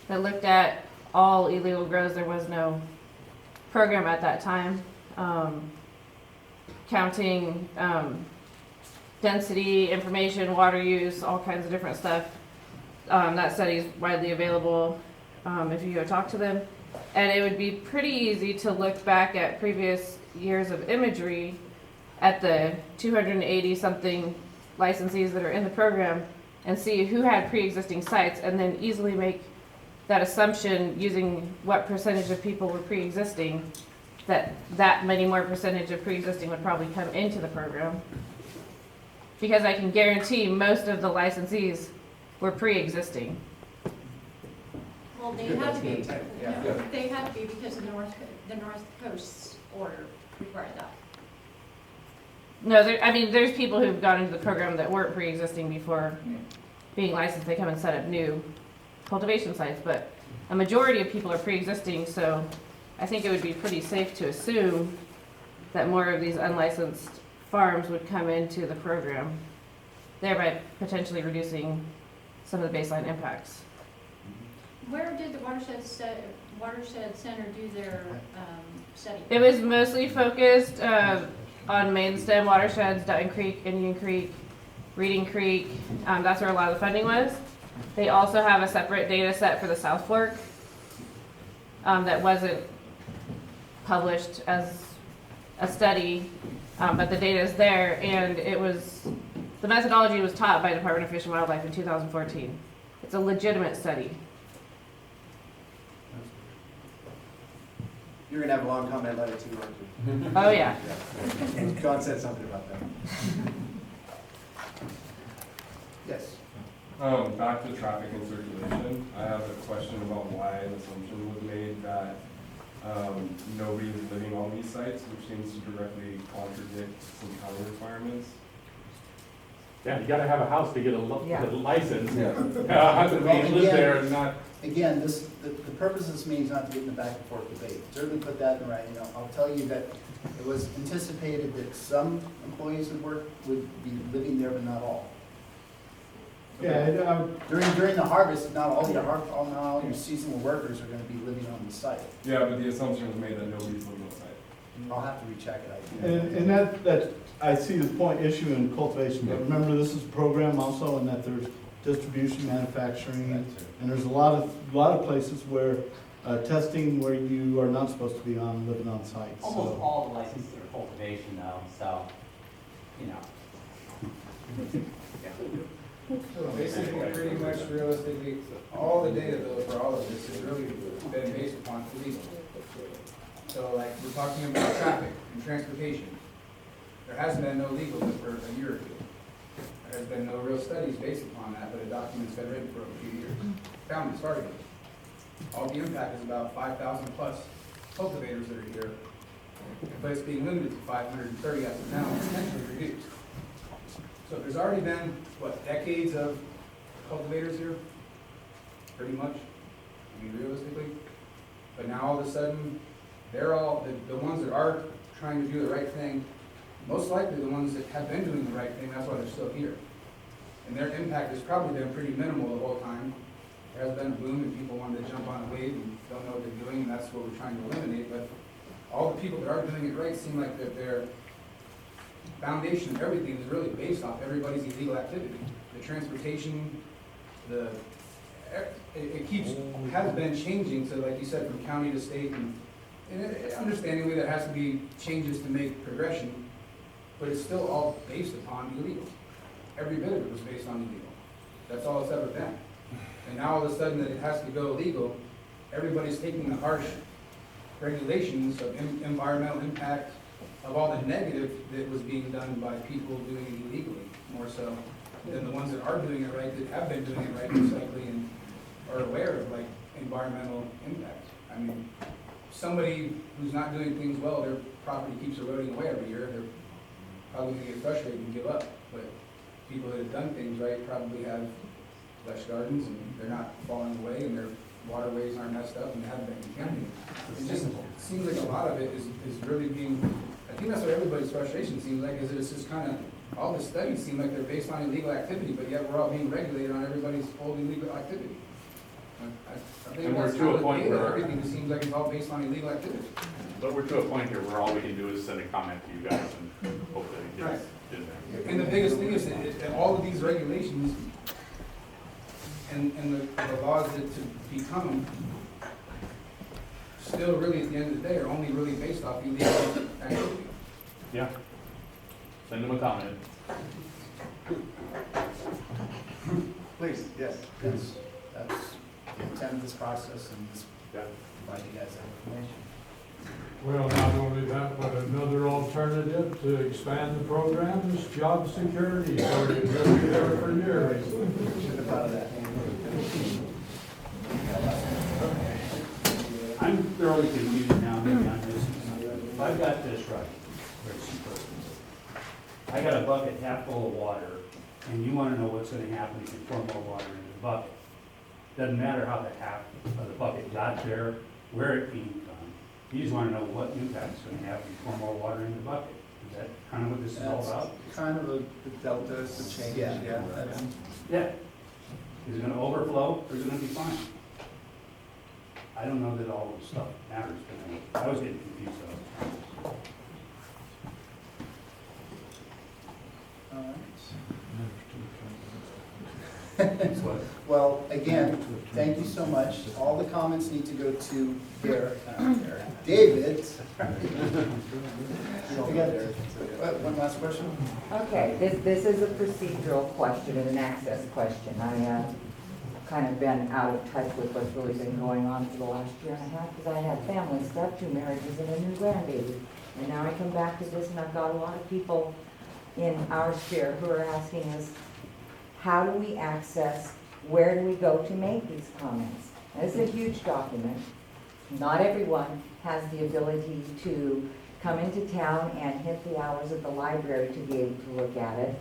that looked at all illegal grows. There was no program at that time, counting density, information, water use, all kinds of different stuff. That study is widely available if you go talk to them. And it would be pretty easy to look back at previous years of imagery at the 280-something licensees that are in the program and see who had pre-existing sites, and then easily make that assumption using what percentage of people were pre-existing, that many more percentage of pre-existing would probably come into the program. Because I can guarantee most of the licensees were pre-existing. Well, they had to be. They had to be because the North Coast's order required that. No, there's people who've gone into the program that weren't pre-existing before being licensed. They come and set up new cultivation sites, but a majority of people are pre-existing, so I think it would be pretty safe to assume that more of these unlicensed farms would come into the program, thereby potentially reducing some of the baseline impacts. Where did the Watershed Center do their study? It was mostly focused on main stem watersheds, Dutton Creek, Indian Creek, Reading Creek. That's where a lot of the funding was. They also have a separate data set for the South Fork that wasn't published as a study, but the data is there, and the methodology was taught by Department of Fish and Wildlife in 2014. It's a legitimate study. You're gonna have a long comment letter too, aren't you? Oh, yeah. John said something about that. Yes. Back to traffic and circulation, I have a question about why an assumption was made that nobody is living on these sites, which seems to directly contradict some county requirements. Yeah, you gotta have a house to get a Yeah. license. Yeah. How can we live there and not? Again, the purpose of this meeting is not to get in the back and forth debate. Certainly put that in writing. I'll tell you that it was anticipated that some employees would be living there, but not all. Yeah, During the harvest, not all your seasonal workers are gonna be living on the site. Yeah, but the assumption was made that nobody's living on site. I'll have to recheck it. and that, I see the point, issue in cultivation, but remember, this is a program also, and that there's distribution, manufacturing, and there's a lot of places where, testing where you are not supposed to be living on site, so. Almost all the licenses are cultivation though, so, you know. So basically, pretty much realistically, all the data though for all of this has really been based upon illegal. So like, we're talking about traffic and transportation. There hasn't been no legal for a year or two. There has been no real studies based upon that, but a document's been written for a few years. County started it. All the impact is about 5,000 plus cultivators that are here, but it's being limited to 530 as of now, and potentially reduced. So there's already been, what, decades of cultivators here? Pretty much, I mean, realistically. But now all of a sudden, they're all, the ones that are trying to do the right thing, most likely the ones that have been doing the right thing, that's why they're still here. And their impact has probably been pretty minimal the whole time. There has been a boom and people wanted to jump on a wave and don't know what they're doing, and that's what we're trying to eliminate. But all the people that are doing it right seem like that their foundation of everything is really based off everybody's illegal activity. The transportation, it has been changing, so like you said, from county to state, and understandingly there has to be changes to make progression, but it's still all based upon illegal. Every bit of it was based on illegal. That's all it's ever been. And now all of a sudden that it has to go illegal, everybody's taking the harsh regulations of environmental impact, of all the negative that was being done by people doing it illegally, more so than the ones that are doing it right, that have been doing it right, most likely, and are aware of like environmental impact. I mean, somebody who's not doing things well, their property keeps eroding away every year, they're probably gonna get frustrated and give up. But people that have done things right probably have lush gardens and they're not falling away and their waterways aren't messed up and they haven't been contaminated. It just seems like a lot of it is really being, I think that's what everybody's frustration seems like, is that it's just kind of, all the studies seem like they're based on illegal activity, but yet we're all being regulated on everybody's old illegal activity. I think And we're that's to a kind of point the data. where- Everything just seems like it's all based on illegal activity. But we're to a point here where all we can do is send a comment to you guys and hopefully it gets in there. And the biggest thing is that all of these regulations and the laws that to become, still really at the end of the day are only really based off illegal activity. Yeah. Send them a comment. Please, yes. That's the intent of this process and just provide you guys that information. Well, not only that, but another alternative to expand the program is job security, so it's going to be there for years. Should have thought of that. I'm thoroughly confused now, maybe I'm missing something. If I've got this right, where's the first? I got a bucket half full of water, and you wanna know what's gonna happen if you pour more water into the bucket. Doesn't matter how the half of the bucket got there, where it came from. You just wanna know what impact it's gonna have if you pour more water in the bucket. Is that kind of what this is all about? Kind of the delta, the change, Yeah. Yeah. Is it gonna overflow, or is it gonna be fine? I don't know that all this stuff matters, but I was getting confused though. Well, again, thank you so much. All the comments need to go to David. One last question? Okay, this is a procedural question and an access question. I kind of been out of touch with what's really been going on for the last year and a half, because I had family stuff, 2 marriages and a new grandbaby. And now I come back to this, and I've got a lot of people in our sphere who are asking us, how do we access, where do we go to make these comments? And it's a huge document. Not everyone has the ability to come into town and hit the hours of the library to be able to look at it.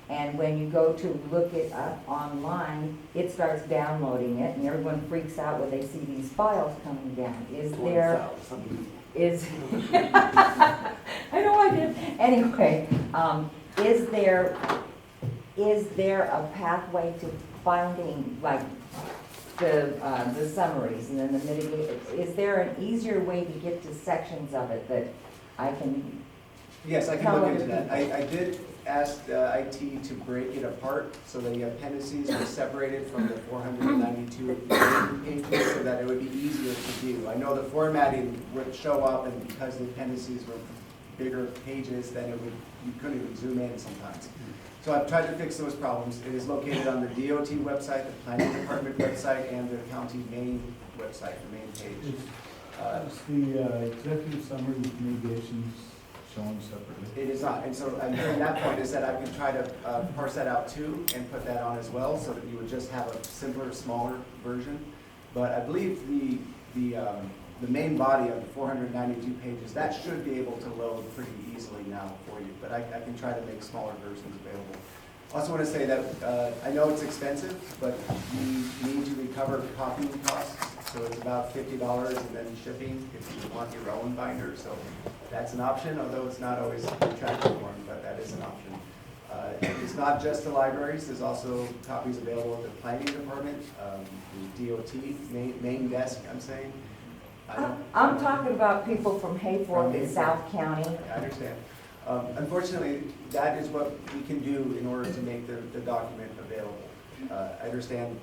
And when you go to look it up online, it starts downloading it, and everyone freaks out when they see these files coming down. Is there, I know I did. Anyway, is there a pathway to finding, like, the summaries and then the mitigation? Is there an easier way to get to sections of it that I can? Yes, I can look into that. I did ask IT to break it apart so that the appendices are separated from the 492 pages so that it would be easier to view. I know the formatting would show up, and because the appendices were bigger pages, then it would, you couldn't even zoom in sometimes. So I've tried to fix those problems. It is located on the DOT website, the Planning Department website, and the county main website, the main page. Is the executive summary with mitigations shown separately? It is not, and so I'm hearing that point is that I can try to parse that out too and put that on as well, so that you would just have a simpler, smaller version. But I believe the main body of the 492 pages, that should be able to load pretty easily now for you, but I can try to make smaller versions available. I also want to say that I know it's expensive, but you need to recover copying costs, so it's about $50 and then shipping if you want your own binder, so that's an option, although it's not always the attractive one, but that is an option. It's not just the libraries, there's also copies available at the planning department, the DOT, main desk, I'm saying. I'm talking about people from Hayfork in South County. I understand. Unfortunately, that is what we can do in order to make the document available. I understand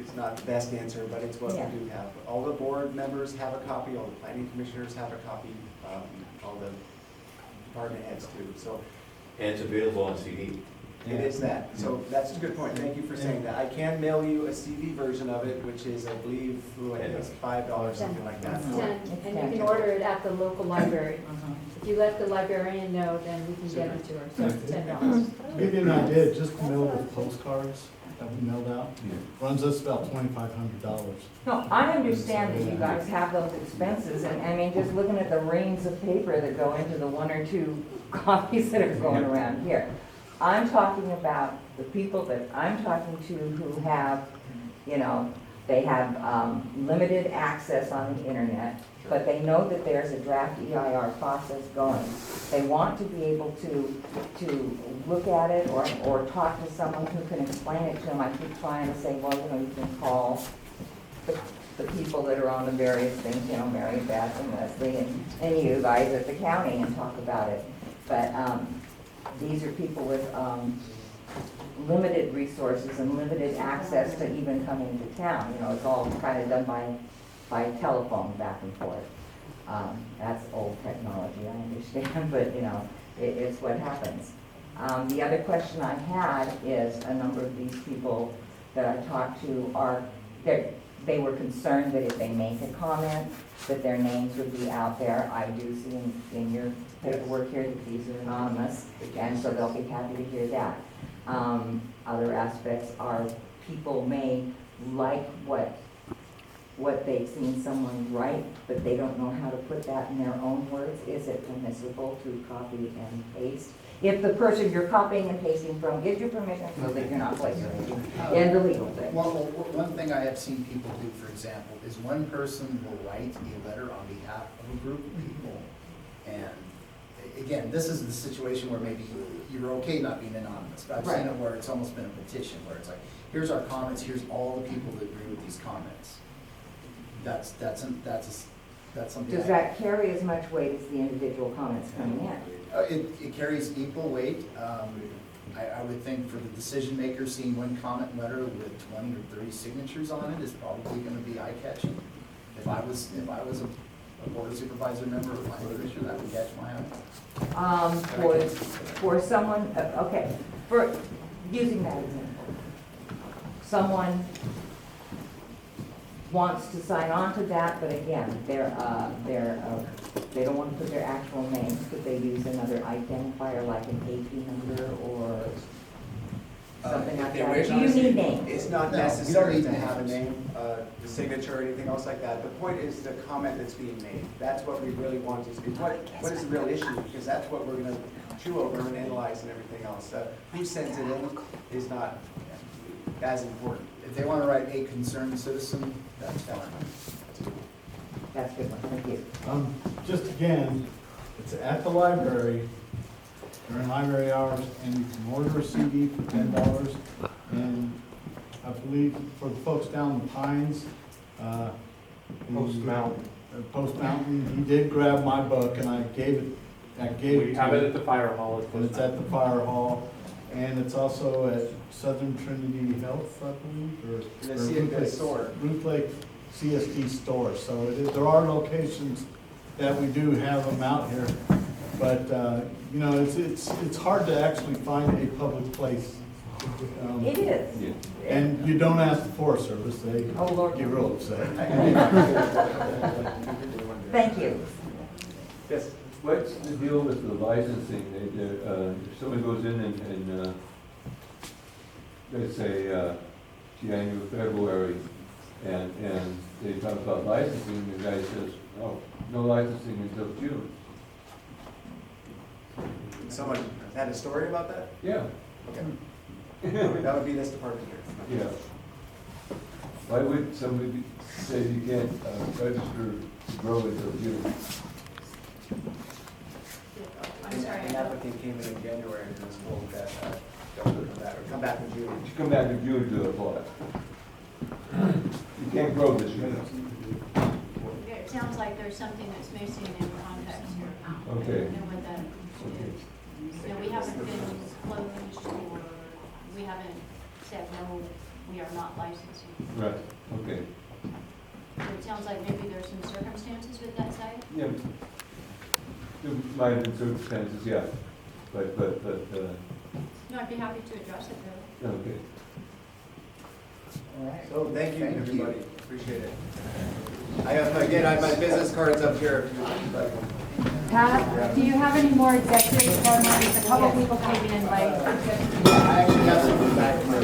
it's not the best answer, but it's what we do have. All the board members have a copy, all the planning commissioners have a copy, all the department heads too. So, and it's available on CD. It is that. So that's a good point. Thank you for saying that. I can mail you a CD version of it, which is, I believe, I think it's $5, something like that. And you can order it at the local library. If you let the librarian know, then we can get it to her, so it's $10. To give you an idea, just the mail with postcards that we mailed out, runs us about $2,500. No, I understand that you guys have those expenses, and I mean, just looking at the reams of paper that go into the 1 or 2 copies that are going around here. I'm talking about the people that I'm talking to who have, you know, they have limited access on the internet, but they know that there's a draft EIR process going. They want to be able to look at it or talk to someone who can explain it to them. I keep trying to say, well, you know, you can call the people that are on the various things, you know, Mary Beth and Leslie and you guys at the county and talk about it. But these are people with limited resources and limited access to even coming into town. You know, it's all kind of done by telephone back and forth. That's old technology, I understand, but you know, it's what happens. The other question I had is a number of these people that I talked to they were concerned that if they make a comment, that their names would be out there. I do see in your paperwork here that these are anonymous, and so they'll be happy to hear that. Other aspects are people may like what they've seen someone write, but they don't know how to put that in their own words. Is it permissible to copy and paste? If the person you're copying and pasting from gives you permission, so that you're not plagiarizing, and the legal thing. One thing I have seen people do, for example, is one person will write a letter on behalf of a group of people. And again, this is the situation where maybe you're okay not being anonymous, but I've seen it where it's almost been a petition, where it's like, here's our comments, here's all the people that agree with these comments. That's something. Does that carry as much weight as the individual comments coming in? It carries equal weight. I would think for the decision maker, seeing one comment letter with 20 or 30 signatures on it is probably going to be eye-catching. If I was a board of supervisor member of my division, that would catch my eye. For someone, okay, for using that example, someone wants to sign on to that, but again, they don't want to put their actual names. Could they use another identifier like an AP number or something If like they that? wish, Do you honestly, need names? It's not No, we don't necessary need to have a names. name, the signature or anything else like that. The point is the comment that's being made. That's what we really want is what is the real issue? Because that's what we're gonna chew over and analyze and everything else. Who sends it in is not as important. If they want to write a concerned citizen, that's fine. That's a good one, thank you. Just again, it's at the library during library hours, and you can order a CD for $10. And I believe for the folks down the Pines, Post Mountain. Post Mountain, he did grab my book, and I gave it We have to it him. at the fire hall. And it's at the fire hall, and it's also at Southern Trinity Health, I believe, The or CSD Ruth Lake- store. Ruth Lake CSD store. So there are locations that we do have them out here, but, you know, it's hard to actually find a public place. It is. And you don't ask the Forest Service, they Oh, Lord. get real upset. Thank you. Yes. What's the deal with the licensing? If someone goes in and let's say, January, February, and they talk about licensing, the guy says, oh, no licensing until June. Someone had a story about that? Yeah. Okay. That would be this department here. Yeah. Why would somebody say you can't register to grow until June? I'm sorry. An applicant came in January and was told that, don't come back in June. You come back in June to apply. You can't grow this year. It sounds like there's something that's missing in context here. Okay. And what that is. You know, we haven't been closed or we haven't said, no, we are not licensing. Right, okay. So it sounds like maybe there's some circumstances with that site? Yeah. There might have been circumstances, yeah, but, No, I'd be happy to address it though. okay. All right. So thank you, Thank you. everybody. Appreciate it. I have my business cards up here. Pat, do you have any more executives for a couple people came in late? I actually have some back in my